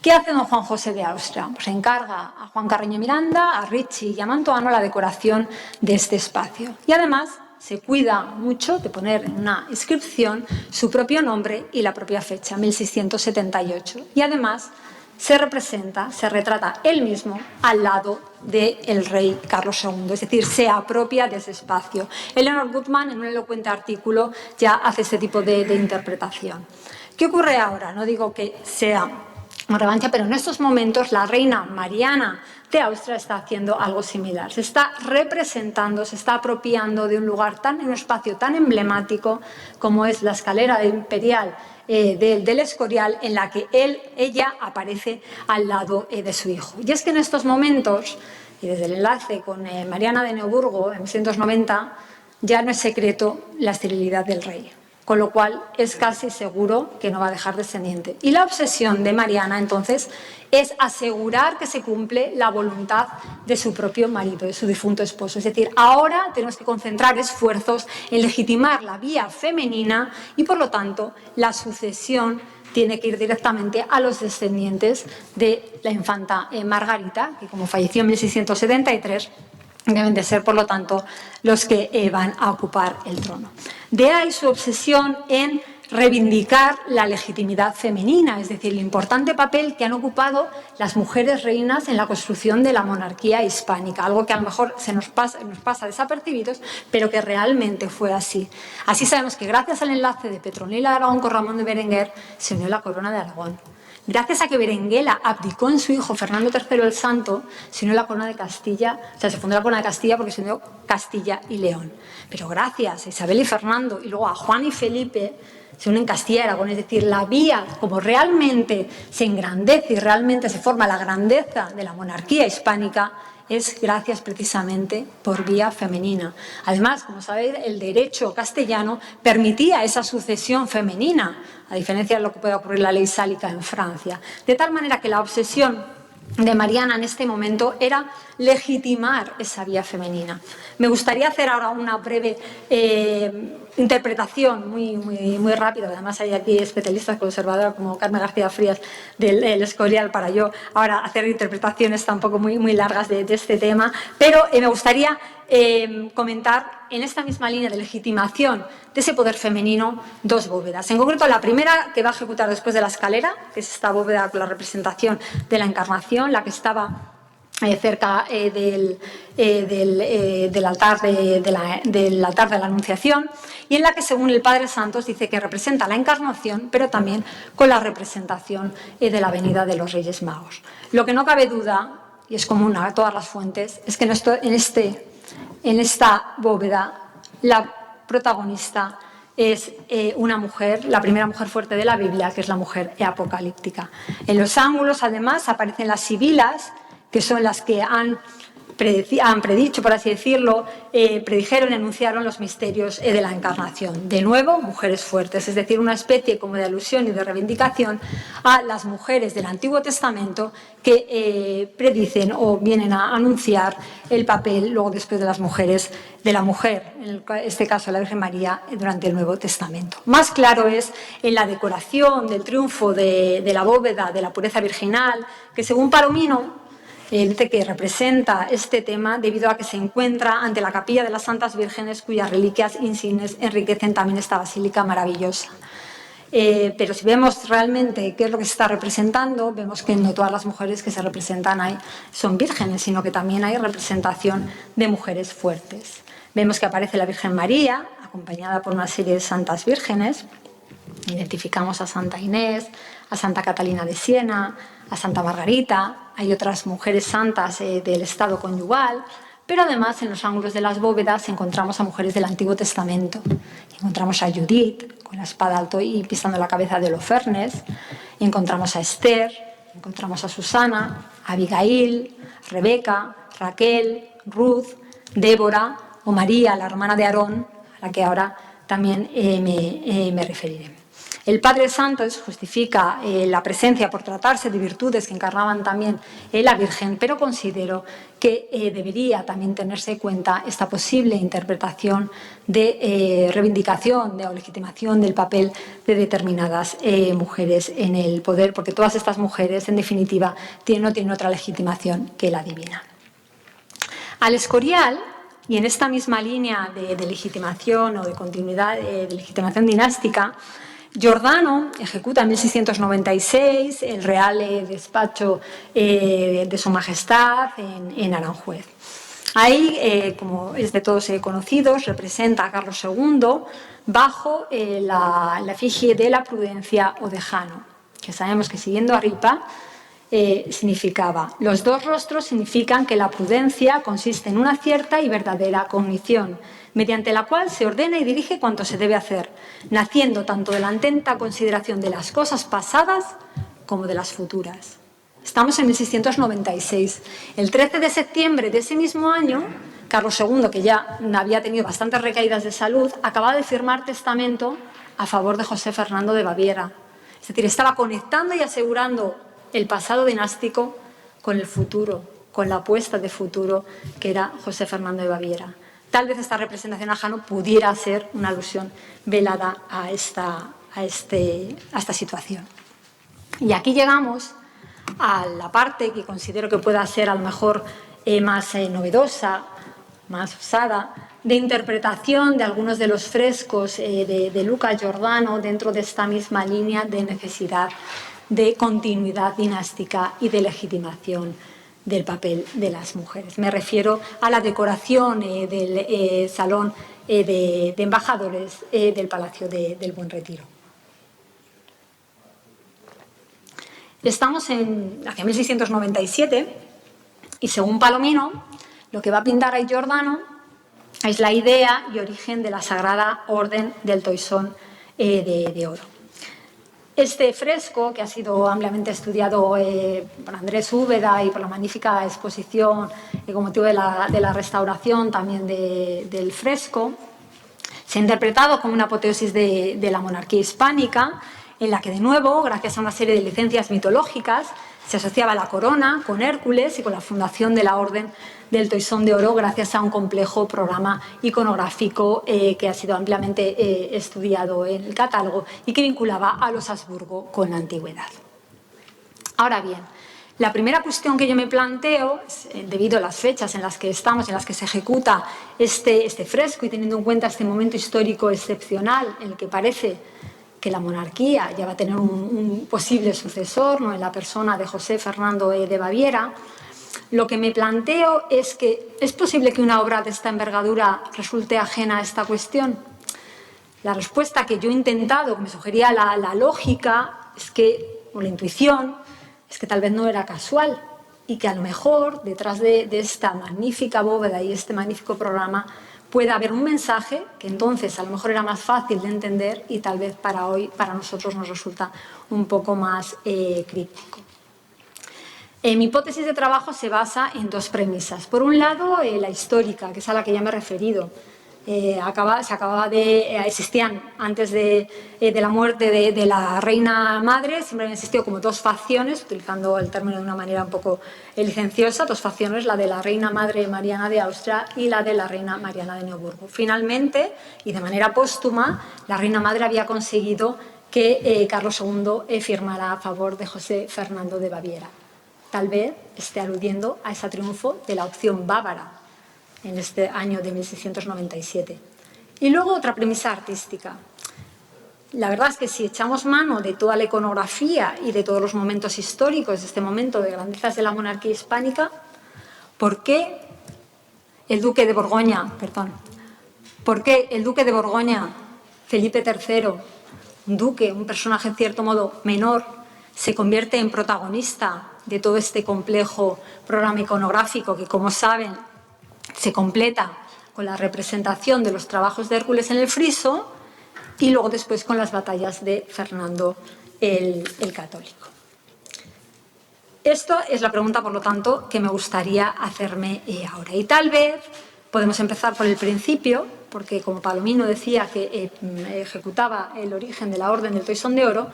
¿Qué hace don Juan José de Austria? Pues encarga a Juan Carreño Miranda, a Ricci y a Mantoano la decoración de este espacio. Y además se cuida mucho de poner en una inscripción su propio nombre y la propia fecha, 1678. Y además se retrata él mismo al lado del rey Carlos II, es decir, se apropia de ese espacio. Eleanor Gutman, en un elocuente artículo, ya hace este tipo de interpretación. ¿Qué ocurre ahora? No digo que sea una revancha, pero en estos momentos la reina Mariana de Austria está haciendo algo similar. Se está representando, se está apropiando de un lugar en un espacio tan emblemático como es la escalera imperial del Escorial, en la que ella aparece al lado de su hijo. Y es que en estos momentos, y desde el enlace con Mariana de Neuburgo en 1690, ya no es secreto la esterilidad del rey. con lo cual es casi seguro que no va a dejar descendiente. Y la obsesión de Mariana, entonces, es asegurar que se cumple la voluntad de su propio marido, de su difunto esposo. Es decir, ahora tenemos que concentrar esfuerzos en legitimar la vía femenina y, por lo tanto, la sucesión tiene que ir directamente a los descendientes de la infanta Margarita, que como falleció en 1673, deben de ser, por lo tanto, los que van a ocupar el trono. De ahí su obsesión en reivindicar la legitimidad femenina, es decir, el importante papel que han ocupado las mujeres reinas en la construcción de la monarquía hispánica, algo que a lo mejor nos pasa desapercibidos, pero que realmente fue así. Así sabemos que gracias al enlace de Petronila de Aragón con Ramón de Berenguer se unió la corona de Aragón. Gracias a que Berenguela abdicó en su hijo Fernando III el Santo, se unió la corona de Castilla, o sea, se fundó la corona de Castilla porque se unió Castilla y León. Pero gracias a Isabel y Fernando y luego a Juan y Felipe, se unen Castilla y Aragón. Es decir, la vía, como realmente se engrandece y realmente se forma la grandeza de la monarquía hispánica, es gracias precisamente por vía femenina. Además, como sabéis, el derecho castellano permitía esa sucesión femenina, a diferencia de lo que puede ocurrir en la ley sálica en Francia. De tal manera que la obsesión de Mariana en este momento era legitimar esa vía femenina. Me gustaría hacer ahora una breve interpretación muy rápida. Además hay aquí especialistas conservadoras como Carmen García Frías del Escorial para yo ahora hacer interpretaciones tampoco muy largas de este tema, pero me gustaría comentar en esta misma línea de legitimación de ese poder femenino dos bóvedas. En concreto, la primera que va a ejecutar después de la escalera, que es esta bóveda con la representación de la Encarnación, la que estaba cerca del altar de la Anunciación, y en la que, según el Padre Santos, dice que representa la Encarnación, pero también con la representación de la venida de los Reyes Magos. Lo que no cabe duda, y es común a todas las fuentes, es que en esta bóveda la protagonista es una mujer, la primera mujer fuerte de la Biblia, que es la mujer apocalíptica. En los ángulos, además, aparecen las sibilas, que son las que han predicho, por así decirlo, predijeron y anunciaron los misterios de la Encarnación. De nuevo, mujeres fuertes, es decir, una especie como de alusión y de reivindicación a las mujeres del Antiguo Testamento que predicen o vienen a anunciar el papel, luego después de las mujeres, de la mujer, en este caso la Virgen María, durante el Nuevo Testamento. Más claro es en la decoración del triunfo de la bóveda de la pureza virginal, que según Palomino, dice que representa este tema debido a que se encuentra ante la capilla de las Santas Vírgenes, cuyas reliquias insignes enriquecen también esta basílica maravillosa. Pero si vemos realmente qué es lo que se está representando, vemos que no todas las mujeres que se representan ahí son vírgenes, sino que también hay representación de mujeres fuertes. Vemos que aparece la Virgen María, acompañada por una serie de santas vírgenes. Identificamos a Santa Inés, a Santa Catalina de Siena, a Santa Margarita. Hay otras mujeres santas del estado conyugal, pero además en los ángulos de las bóvedas encontramos a mujeres del Antiguo Testamento. Encontramos a Judith con la espada alto y pisando la cabeza de Holofernes. Encontramos a Esther, encontramos a Susana, a Abigail, a Rebeca, Raquel, Ruth, Débora o María, la hermana de Aarón, a la que ahora también me referiré. El Padre Santos justifica la presencia por tratarse de virtudes que encarnaban también la Virgen, pero considero que debería también tenerse en cuenta esta posible interpretación de reivindicación o legitimación del papel de determinadas mujeres en el poder, porque todas estas mujeres, en definitiva, no tienen otra legitimación que la divina. Al Escorial, y en esta misma línea de legitimación o de continuidad de legitimación dinástica, Giordano ejecuta en 1696 el Real Despacho de Su Majestad en Aranjuez. Ahí, como es de todos conocidos, representa a Carlos II bajo la efigie de la prudencia o de Jano, que sabemos que siguiendo a Ripa significaba. Los dos rostros significan que la prudencia consiste en una cierta y verdadera cognición, mediante la cual se ordena y dirige cuanto se debe hacer, naciendo tanto de la atenta consideración de las cosas pasadas como de las futuras. Estamos en 1696. El 13 de septiembre de ese mismo año, Carlos II, que ya había tenido bastantes recaídas de salud, acababa de firmar testamento a favor de José Fernando de Baviera. Es decir, estaba conectando y asegurando el pasado dinástico con el futuro, con la apuesta de futuro que era José Fernando de Baviera. Tal vez esta representación a Jano pudiera ser una alusión velada a esta situación. Y aquí llegamos a la parte que considero que pueda ser a lo mejor más novedosa, más osada, de interpretación de algunos de los frescos de Luca Giordano dentro de esta misma línea de necesidad de continuidad dinástica y de legitimación del papel de las mujeres. Me refiero a la decoración del salón de embajadores del Palacio del Buen Retiro. Estamos hacia 1697 y, según Palomino, lo que va a pintar ahí Giordano es la idea y origen de la Sagrada Orden del Toisón de Oro. Este fresco, que ha sido ampliamente estudiado por Andrés Úbeda y por la magnífica exposición con motivo de la restauración también del fresco, se ha interpretado como una apoteosis de la monarquía hispánica, en la que, de nuevo, gracias a una serie de licencias mitológicas, se asociaba la corona con Hércules y con la fundación de la Orden del Toisón de Oro, gracias a un complejo programa iconográfico que ha sido ampliamente estudiado en el catálogo y que vinculaba a los Habsburgo con la antigüedad. Ahora bien, la primera cuestión que yo me planteo, debido a las fechas en las que estamos, en las que se ejecuta este fresco y teniendo en cuenta este momento histórico excepcional en el que parece que la monarquía ya va a tener un posible sucesor, ¿no?, en la persona de José Fernando de Baviera, lo que me planteo es que ¿es posible que una obra de esta envergadura resulte ajena a esta cuestión? La respuesta que yo he intentado, que me sugería la lógica, o la intuición, es que tal vez no era casual y que a lo mejor detrás de esta magnífica bóveda y este magnífico programa puede haber un mensaje que entonces a lo mejor era más fácil de entender y tal vez para hoy, para nosotros, nos resulta un poco más críptico. Mi hipótesis de trabajo se basa en dos premisas. Por un lado, la histórica, que es a la que ya me he referido. Existían antes de la muerte de la reina madre, siempre han existido como dos facciones, utilizando el término de una manera un poco licenciosa, dos facciones, la de la reina madre Mariana de Austria y la de la reina Mariana de Neoburgo. Finalmente, y de manera póstuma, la reina madre había conseguido que Carlos II firmara a favor de José Fernando de Baviera. Tal vez esté aludiendo a ese triunfo de la opción bávara en este año de 1697. Y luego otra premisa artística. La verdad es que si echamos mano de toda la iconografía y de todos los momentos históricos de este momento de grandezas de la monarquía hispánica, ¿por qué el duque de Borgoña, Felipe III, un duque, un personaje en cierto modo menor, se convierte en protagonista de todo este complejo programa iconográfico que, como saben, se completa con la representación de los trabajos de Hércules en el friso y luego después con las batallas de Fernando el Católico? Esto es la pregunta, por lo tanto, que me gustaría hacerme ahora. Y tal vez podemos empezar por el principio, porque como Palomino decía que ejecutaba el origen de la Orden del Toisón de Oro,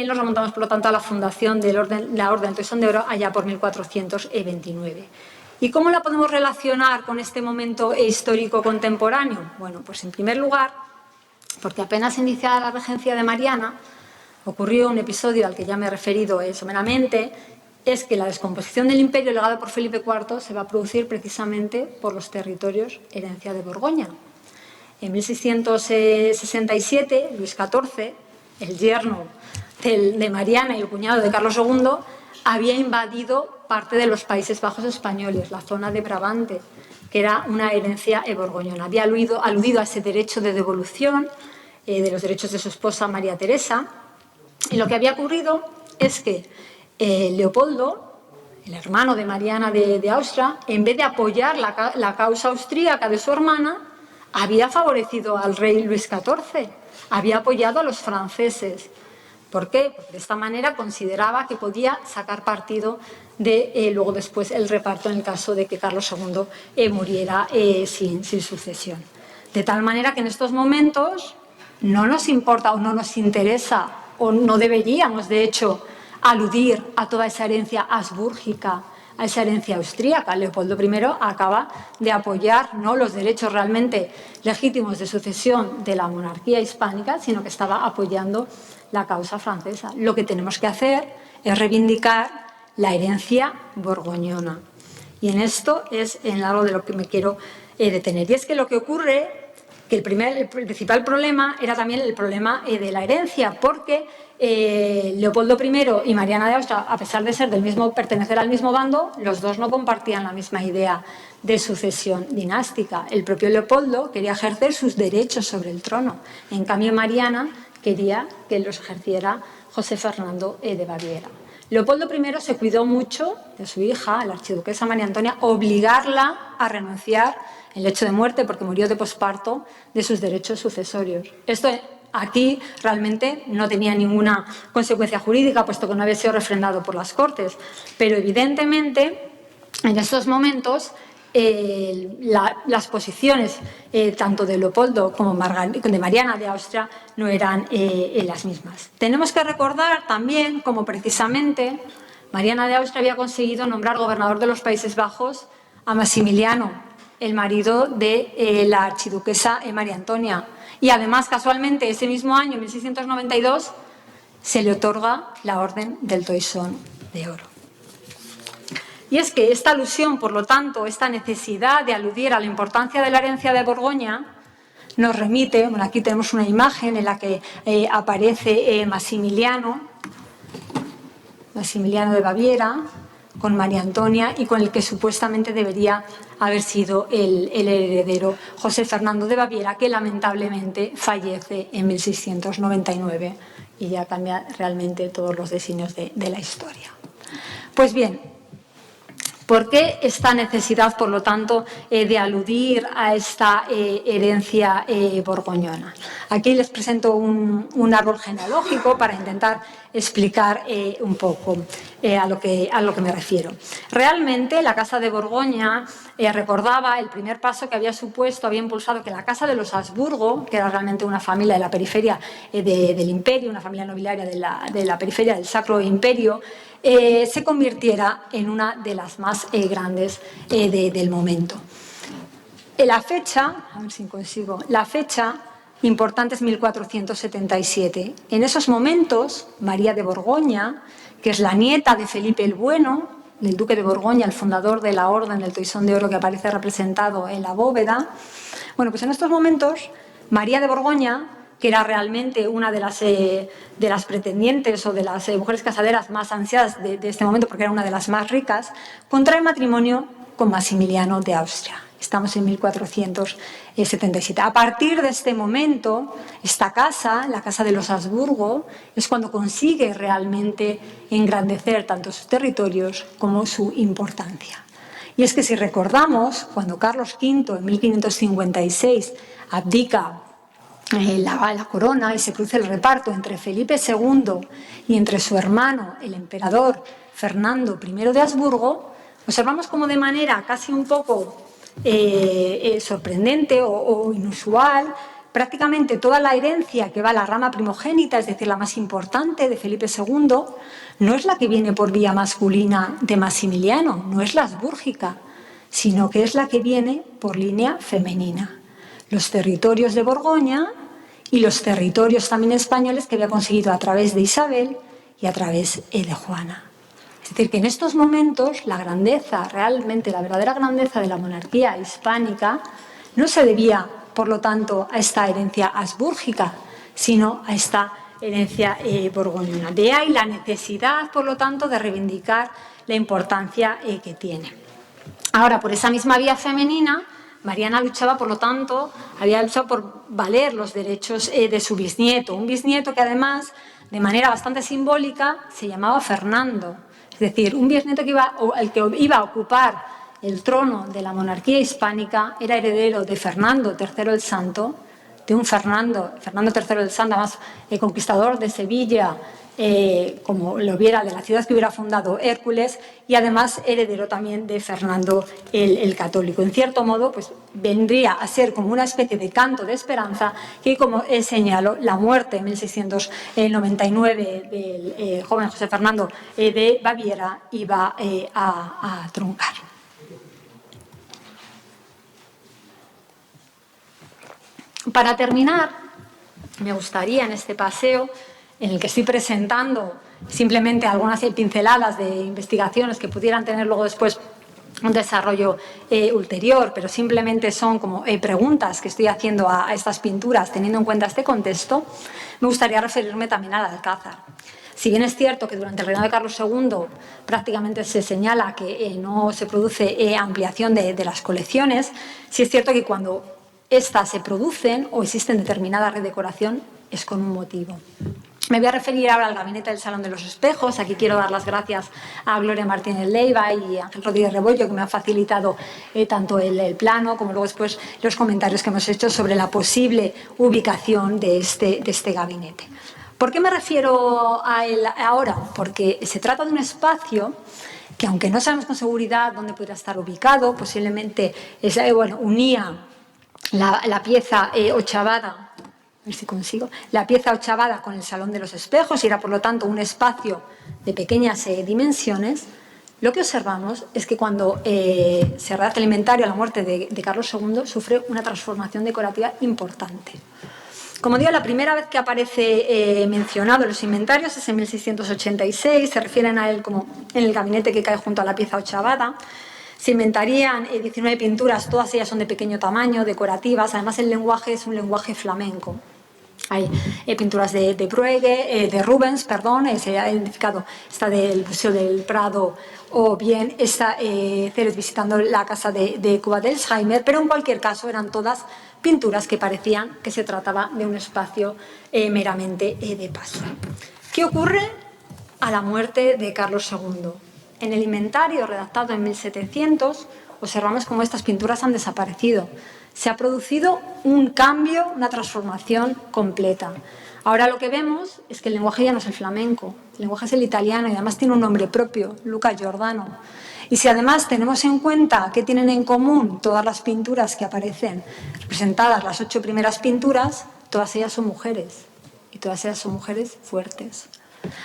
nos remontamos, por lo tanto, a la fundación de la Orden del Toisón de Oro allá por 1429. ¿Y cómo la podemos relacionar con este momento histórico contemporáneo? Bueno, pues en primer lugar, porque apenas iniciada la regencia de Mariana, ocurrió un episodio al que ya me he referido someramente, es que la descomposición del imperio legado por Felipe IV se va a producir precisamente por los territorios herencia de Borgoña. En 1667, Luis XIV, el yerno de Mariana y el cuñado de Carlos II, había invadido parte de los Países Bajos españoles, la zona de Brabante, que era una herencia borgoñona. Había aludido a ese derecho de devolución de los derechos de su esposa María Teresa. Y lo que había ocurrido es que Leopoldo, el hermano de Mariana de Austria, en vez de apoyar la causa austríaca de su hermana, había favorecido al rey Luis XIV, había apoyado a los franceses. ¿Por qué? Porque de esta manera consideraba que podía sacar partido de luego después el reparto en el caso de que Carlos II muriera sin sucesión. De tal manera que en estos momentos no nos importa o no nos interesa, o no deberíamos, de hecho, aludir a toda esa herencia habsbúrgica, a esa herencia austríaca. Leopoldo I acaba de apoyar no los derechos realmente legítimos de sucesión de la monarquía hispánica, sino que estaba apoyando la causa francesa. Lo que tenemos que hacer es reivindicar la herencia borgoñona. Y en esto es en algo de lo que me quiero detener. Y es que lo que ocurre, que el principal problema era también el problema de la herencia, porque Leopoldo I y Mariana de Austria, a pesar de pertenecer al mismo bando, los dos no compartían la misma idea de sucesión dinástica. El propio Leopoldo quería ejercer sus derechos sobre el trono. En cambio, Mariana quería que los ejerciera José Fernando de Baviera. Leopoldo I se cuidó mucho de su hija, la archiduquesa María Antonia, obligarla a renunciar en lecho de muerte, porque murió de posparto, de sus derechos sucesorios. Esto aquí realmente no tenía ninguna consecuencia jurídica, puesto que no había sido refrendado por las Cortes. Pero evidentemente, en estos momentos, las posiciones tanto de Leopoldo como de Mariana de Austria no eran las mismas. Tenemos que recordar también cómo precisamente Mariana de Austria había conseguido nombrar gobernador de los Países Bajos a Maximiliano, el marido de la archiduquesa María Antonia. Y además, casualmente, ese mismo año, en 1692, se le otorga la Orden del Toisón de Oro. Y es que esta alusión, por lo tanto, esta necesidad de aludir a la importancia de la herencia de Borgoña, nos remite, bueno, aquí tenemos una imagen en la que aparece Maximiliano de Baviera, con María Antonia y con el que supuestamente debería haber sido el heredero José Fernando de Baviera, que lamentablemente fallece en 1699 y ya cambia realmente todos los designios de la historia. Pues bien, ¿por qué esta necesidad, por lo tanto, de aludir a esta herencia borgoñona? Aquí les presento un árbol genealógico para intentar explicar un poco a lo que me refiero. Realmente, la Casa de Borgoña recordaba el primer paso que había impulsado que la Casa de los Habsburgo, que era realmente una familia de la periferia del imperio, una familia nobiliaria de la periferia del Sacro Imperio, se convirtiera en una de las más grandes del momento. La fecha, a ver si consigo, la fecha importante es 1477. En esos momentos, María de Borgoña, que es la nieta de Felipe el Bueno, del duque de Borgoña, el fundador de la Orden del Toisón de Oro que aparece representado en la bóveda, bueno, pues en estos momentos, María de Borgoña, que era realmente una de las pretendientes o de las mujeres casaderas más ansiadas de este momento, porque era una de las más ricas, contrae matrimonio con Maximiliano de Austria. Estamos en 1477. A partir de este momento, esta casa, la Casa de los Habsburgo, es cuando consigue realmente engrandecer tanto sus territorios como su importancia. Y es que si recordamos, cuando Carlos V, en 1556, abdica la corona y se cruza el reparto entre Felipe II y entre su hermano, el emperador Fernando I de Habsburgo, observamos como de manera casi un poco sorprendente o inusual, prácticamente toda la herencia que va a la rama primogénita, es decir, la más importante de Felipe II, no es la que viene por vía masculina de Maximiliano, no es la habsbúrgica, sino que es la que viene por línea femenina. Los territorios de Borgoña y los territorios también españoles que había conseguido a través de Isabel y a través de Juana. Es decir, que en estos momentos la grandeza, realmente la verdadera grandeza de la monarquía hispánica no se debía, por lo tanto, a esta herencia habsbúrgica, sino a esta herencia borgoñona. De ahí la necesidad, por lo tanto, de reivindicar la importancia que tiene. Ahora, por esa misma vía femenina, Mariana luchaba, por lo tanto, había luchado por valer los derechos de su bisnieto, un bisnieto que además, de manera bastante simbólica, se llamaba Fernando. Es decir, un bisnieto que iba a ocupar el trono de la monarquía hispánica era heredero de Fernando III el Santo de un Fernando III el Santo, más conquistador de Sevilla, como lo viera, de la ciudad que hubiera fundado Hércules, y además heredero también de Fernando el Católico. En cierto modo, pues vendría a ser como una especie de canto de esperanza que, como señalo, la muerte en 1699 del joven José Fernando de Baviera iba a truncar. Para terminar, me gustaría en este paseo, en el que estoy presentando simplemente algunas pinceladas de investigaciones que pudieran tener luego después un desarrollo ulterior, pero simplemente son como preguntas que estoy haciendo a estas pinturas teniendo en cuenta este contexto, me gustaría referirme también al Alcázar. Si bien es cierto que durante el reinado de Carlos II prácticamente se señala que no se produce ampliación de las colecciones, sí es cierto que cuando estas se producen o existen determinada redecoración es con un motivo. Me voy a referir ahora al gabinete del Salón de los Espejos. Aquí quiero dar las gracias a Gloria Martínez Leiva y a Ángel Rodríguez Rebollo, que me han facilitado tanto el plano como luego después los comentarios que hemos hecho sobre la posible ubicación de este gabinete. ¿Por qué me refiero a él ahora? Porque se trata de un espacio que, aunque no sabemos con seguridad dónde podría estar ubicado, posiblemente unía la pieza ochavada, a ver si consigo, la pieza ochavada con el Salón de los Espejos y era por lo tanto un espacio de pequeñas dimensiones. Lo que observamos es que cuando se redacta el inventario a la muerte de Carlos II sufre una transformación decorativa importante. Como digo, la primera vez que aparece mencionado en los inventarios es en 1686, se refieren a él como en el gabinete que cae junto a la pieza ochavada. Se inventarían 19 pinturas, todas ellas son de pequeño tamaño, decorativas. Además, el lenguaje es un lenguaje flamenco. Hay pinturas de Bruegel, de Rubens, se ha identificado esta del Museo del Prado o bien esta Ceres visitando la casa de Cubadelsheim, pero en cualquier caso eran todas pinturas que parecían que se trataba de un espacio meramente de paso. ¿Qué ocurre a la muerte de Carlos II? En el inventario redactado en 1700 observamos cómo estas pinturas han desaparecido. Se ha producido un cambio, una transformación completa. Ahora lo que vemos es que el lenguaje ya no es el flamenco, el lenguaje es el italiano y además tiene un nombre propio, Luca Giordano. Y si además tenemos en cuenta que tienen en común todas las pinturas que aparecen representadas, las 8 primeras pinturas, todas ellas son mujeres y todas ellas son mujeres fuertes.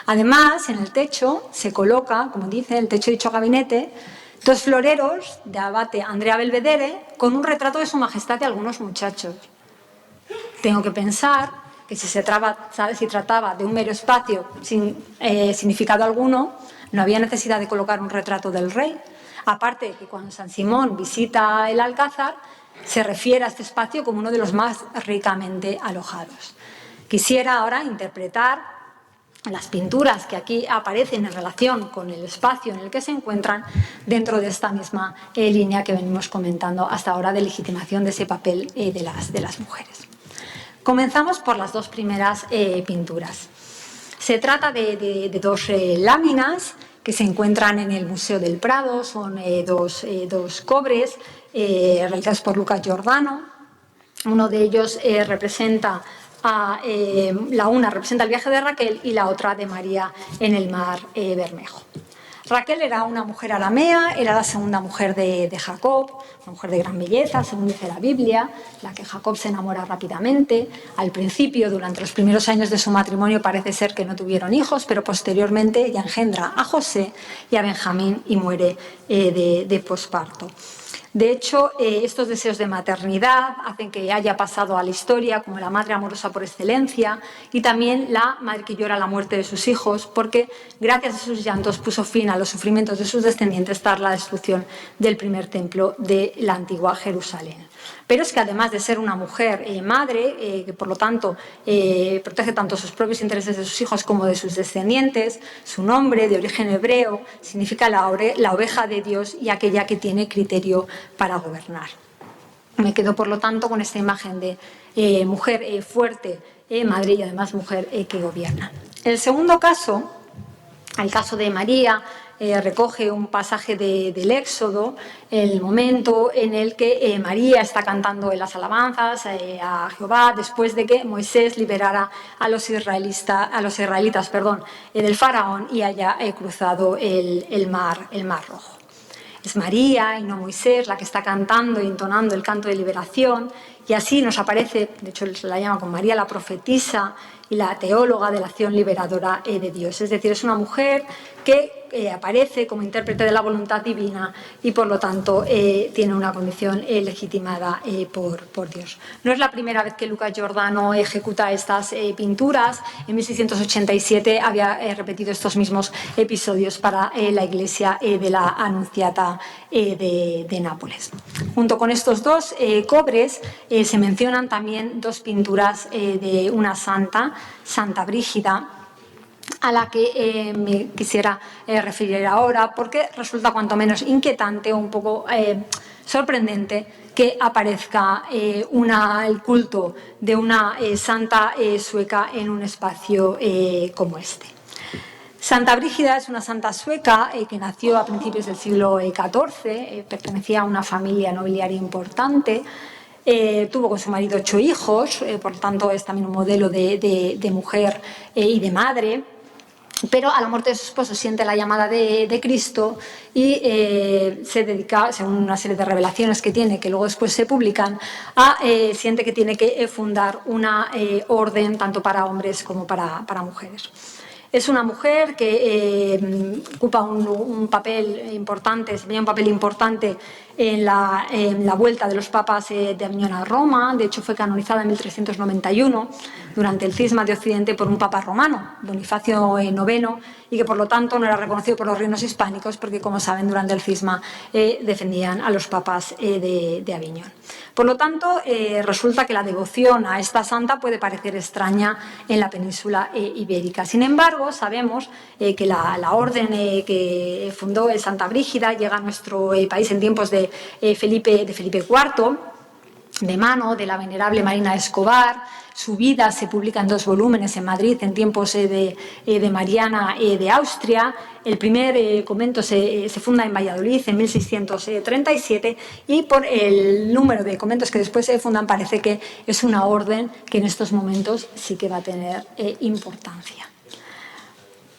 Además, en el techo se coloca, como dice, el techo de dicho gabinete, 2 floreros de abate Andrea Belvedere con un retrato de su majestad y algunos muchachos. Tengo que pensar que si se trataba de un mero espacio sin significado alguno, no había necesidad de colocar un retrato del rey. Aparte de que cuando San Simón visita el Alcázar, se refiere a este espacio como uno de los más ricamente alojados. Quisiera ahora interpretar las pinturas que aquí aparecen en relación con el espacio en el que se encuentran dentro de esta misma línea que venimos comentando hasta ahora de legitimación de ese papel de las mujeres. Comenzamos por las 2 primeras pinturas. Se trata de 2 láminas que se encuentran en el Museo del Prado, son dos cobres realizados por Luca Giordano. Uno de ellos representa la una representa el viaje de Raquel y la otra de María en el Mar Bermejo. Raquel era una mujer aramea, era la segunda mujer de Jacob, una mujer de gran belleza, según dice la Biblia, la que Jacob se enamora rápidamente. Al principio, durante los primeros años de su matrimonio, parece ser que no tuvieron hijos, pero posteriormente ella engendra a José y a Benjamín y muere de posparto. De hecho, estos deseos de maternidad hacen que haya pasado a la historia como la madre amorosa por excelencia y también la madre que llora la muerte de sus hijos porque gracias a sus llantos puso fin a los sufrimientos de sus descendientes tras la destrucción del primer templo de la antigua Jerusalén. Pero es que además de ser una mujer madre, que por lo tanto protege tanto sus propios intereses de sus hijos como de sus descendientes, su nombre, de origen hebreo, significa la oveja de Dios y aquella que tiene criterio para gobernar. Me quedo por lo tanto con esta imagen de mujer fuerte, madre y además mujer que gobierna. El segundo caso, el caso de María, recoge un pasaje del Éxodo, el momento en el que María está cantando en las alabanzas a Jehová después de que Moisés liberara a los israelitas del faraón y haya cruzado el mar Rojo. Es María y no Moisés la que está cantando y entonando el canto de liberación, y así nos aparece, de hecho se la llama con María la profetisa y la teóloga de la acción liberadora de Dios. Es decir, es una mujer que aparece como intérprete de la voluntad divina y por lo tanto tiene una condición legitimada por Dios. No es la primera vez que Luca Giordano ejecuta estas pinturas. En 1687 había repetido estos mismos episodios para la iglesia de la Anunciata de Nápoles. Junto con estos dos cobres se mencionan también dos pinturas de una santa, Santa Brígida, a la que me quisiera referir ahora, porque resulta cuanto menos inquietante o un poco sorprendente que aparezca el culto de una santa sueca en un espacio como este. Santa Brígida es una santa sueca que nació a principios del siglo XIV, pertenecía a una familia nobiliaria importante. Tuvo con su marido 8 hijos, por lo tanto es también un modelo de mujer y de madre. Pero a la muerte de su esposo siente la llamada de Cristo y se dedica, según una serie de revelaciones que tiene, que luego después se publican, siente que tiene que fundar una orden tanto para hombres como para mujeres. Es una mujer que ocupa un papel importante, desempeña un papel importante en la vuelta de los papas de Aviñón a Roma. De hecho, fue canonizada en 1391 durante el cisma de Occidente por un papa romano, Bonifacio IX, y que por lo tanto no era reconocido por los reinos hispánicos porque, como saben, durante el cisma defendían a los papas de Aviñón. Por lo tanto, resulta que la devoción a esta santa puede parecer extraña en la península ibérica. Sin embargo, sabemos que la orden que fundó Santa Brígida llega a nuestro país en tiempos de Felipe IV, de mano de la venerable Marina Escobar. Su vida se publica en 2 volúmenes en Madrid en tiempos de Mariana de Austria. El primer convento se funda en Valladolid en 1637 y por el número de conventos que después se fundan parece que es una orden que en estos momentos sí que va a tener importancia.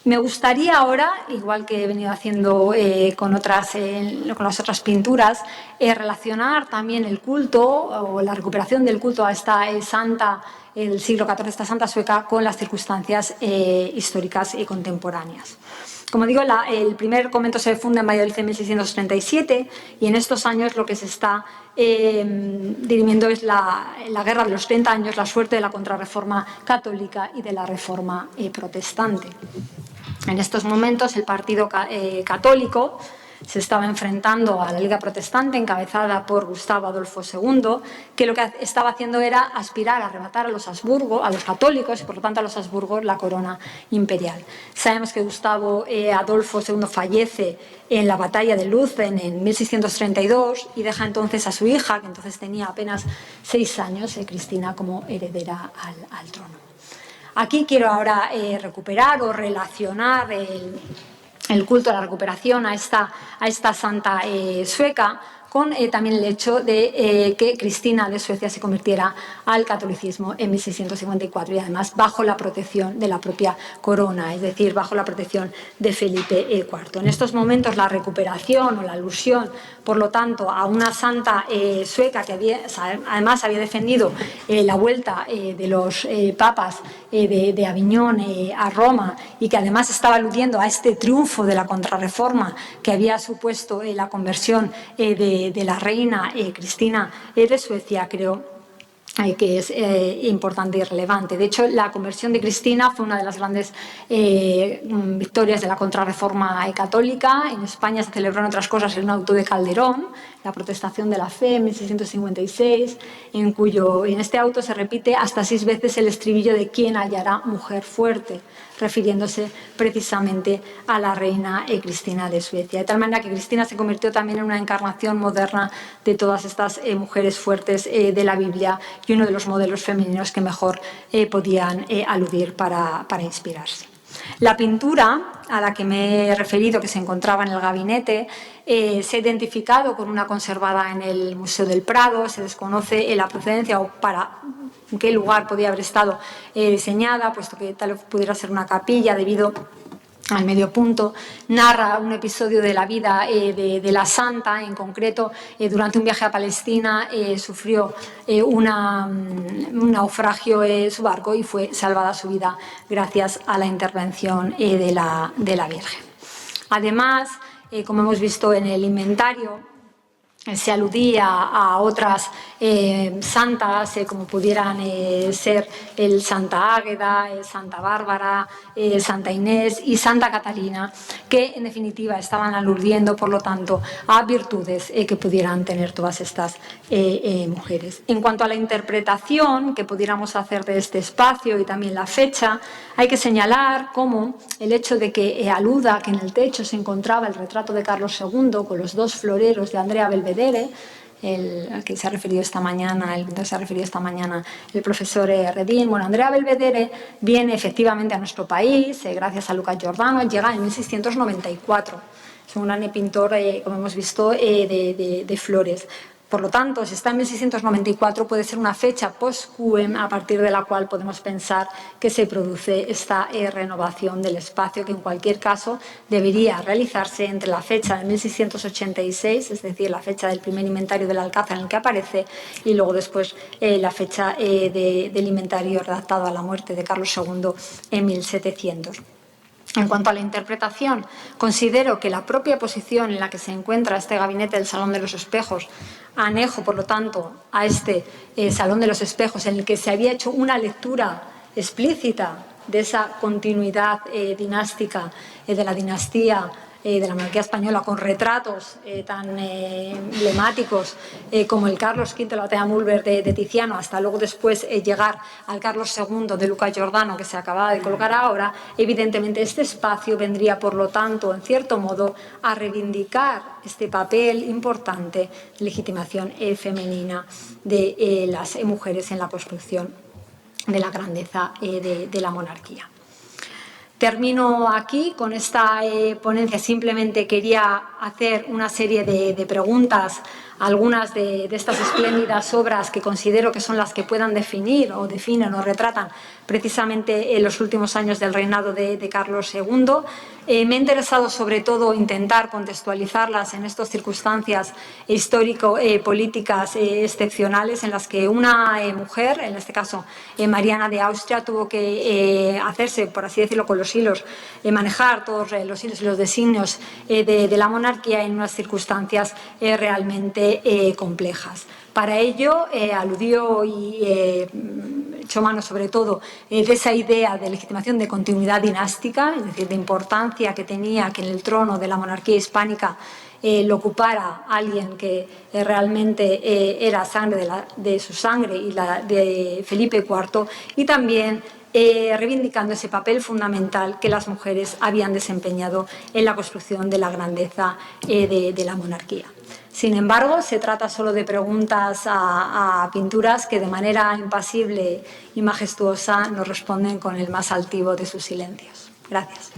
Me gustaría ahora, igual que he venido haciendo con las otras pinturas, relacionar también el culto o la recuperación del culto a esta santa del siglo XIV, esta santa sueca, con las circunstancias históricas y contemporáneas. Como digo, el primer convento se funda en Valladolid en 1637 y en estos años lo que se está dirimiendo es la guerra de los 30 años, la suerte de la contrarreforma católica y de la reforma protestante. En estos momentos el partido católico se estaba enfrentando a la Liga Protestante encabezada por Gustavo Adolfo II, que lo que estaba haciendo era aspirar a arrebatar a los Habsburgo, a los católicos y por lo tanto a los Habsburgo la corona imperial. Sabemos que Gustavo Adolfo II fallece en la batalla de Lützen en 1632 y deja entonces a su hija, que entonces tenía apenas 6 años, Cristina, como heredera al trono. Aquí quiero ahora recuperar o relacionar el culto a la recuperación a esta santa sueca con también el hecho de que Cristina de Suecia se convirtiera al catolicismo en 1654 y además bajo la protección de la propia corona, es decir, bajo la protección de Felipe IV. En estos momentos la recuperación o la alusión, por lo tanto, a una santa sueca que además había defendido la vuelta de los papas de Aviñón a Roma y que además estaba aludiendo a este triunfo de la contrarreforma que había supuesto la conversión de la reina Cristina de Suecia, creo que es importante y relevante. De hecho, la conversión de Cristina fue una de las grandes victorias de la contrarreforma católica. En España se celebró, en otras cosas, el auto de Calderón, la protestación de la fe en 1656, en este auto se repite hasta 6 veces el estribillo de «¿Quién hallará mujer fuerte?», refiriéndose precisamente a la reina Cristina de Suecia. De tal manera que Cristina se convirtió también en una encarnación moderna de todas estas mujeres fuertes de la Biblia y uno de los modelos femeninos que mejor podían aludir para inspirarse. La pintura a la que me he referido, que se encontraba en el gabinete, se ha identificado con una conservada en el Museo del Prado. Se desconoce la procedencia o para qué lugar podía haber estado diseñada, puesto que tal vez pudiera ser una capilla debido al medio punto. Narra un episodio de la vida de la santa. En concreto, durante un viaje a Palestina sufrió un naufragio su barco y fue salvada su vida gracias a la intervención de la Virgen. Además, como hemos visto en el inventario, se aludía a otras santas, como pudieran ser el Santa Águeda, el Santa Bárbara, el Santa Inés y Santa Catalina, que en definitiva estaban aludiendo, por lo tanto, a virtudes que pudieran tener todas estas mujeres. En cuanto a la interpretación que pudiéramos hacer de este espacio y también la fecha, hay que señalar cómo el hecho de que aluda que en el techo se encontraba el retrato de Carlos II con los dos floreros de Andrea Belvedere, al que se ha referido esta mañana, el profesor Redín. Bueno, Andrea Belvedere viene efectivamente a nuestro país gracias a Lucas Giordano, llega en 1694. Es un gran pintor, como hemos visto, de flores. Por lo tanto, si está en 1694, puede ser una fecha post-Qum a partir de la cual podemos pensar que se produce esta renovación del espacio, que en cualquier caso debería realizarse entre la fecha de 1686, es decir, la fecha del primer inventario del Alcázar en el que aparece, y luego después la fecha del inventario redactado a la muerte de Carlos II en 1700. En cuanto a la interpretación, considero que la propia posición en la que se encuentra este gabinete del Salón de los Espejos, anejo, por lo tanto, a este Salón de los Espejos, en el que se había hecho una lectura explícita de esa continuidad dinástica de la dinastía de la monarquía española, con retratos tan emblemáticos como el Carlos V, la batalla de Mulberg de Tiziano, hasta luego después llegar al Carlos II de Lucas Giordano, que se acababa de colocar ahora. Evidentemente este espacio vendría, por lo tanto, en cierto modo, a reivindicar este papel importante de legitimación femenina de las mujeres en la construcción de la grandeza de la monarquía. Termino aquí con esta ponencia. Simplemente quería hacer una serie de preguntas, algunas de estas espléndidas obras que considero que son las que puedan definir o definen o retratan precisamente los últimos años del reinado de Carlos II. Me ha interesado sobre todo intentar contextualizarlas en estas circunstancias histórico-políticas excepcionales en las que una mujer, en este caso Mariana de Austria, tuvo que hacerse, por así decirlo, con los hilos, manejar todos los hilos y los designios de la monarquía en unas circunstancias realmente complejas. Para ello aludió y echó mano sobre todo de esa idea de legitimación de continuidad dinástica, es decir, de importancia que tenía que en el trono de la monarquía hispánica lo ocupara alguien que realmente era sangre de su sangre y la de Felipe IV, y también reivindicando ese papel fundamental que las mujeres habían desempeñado en la construcción de la grandeza de la monarquía. Sin embargo, se trata solo de preguntas a pinturas que de manera impasible y majestuosa nos responden con el más altivo de sus silencios. Gracias.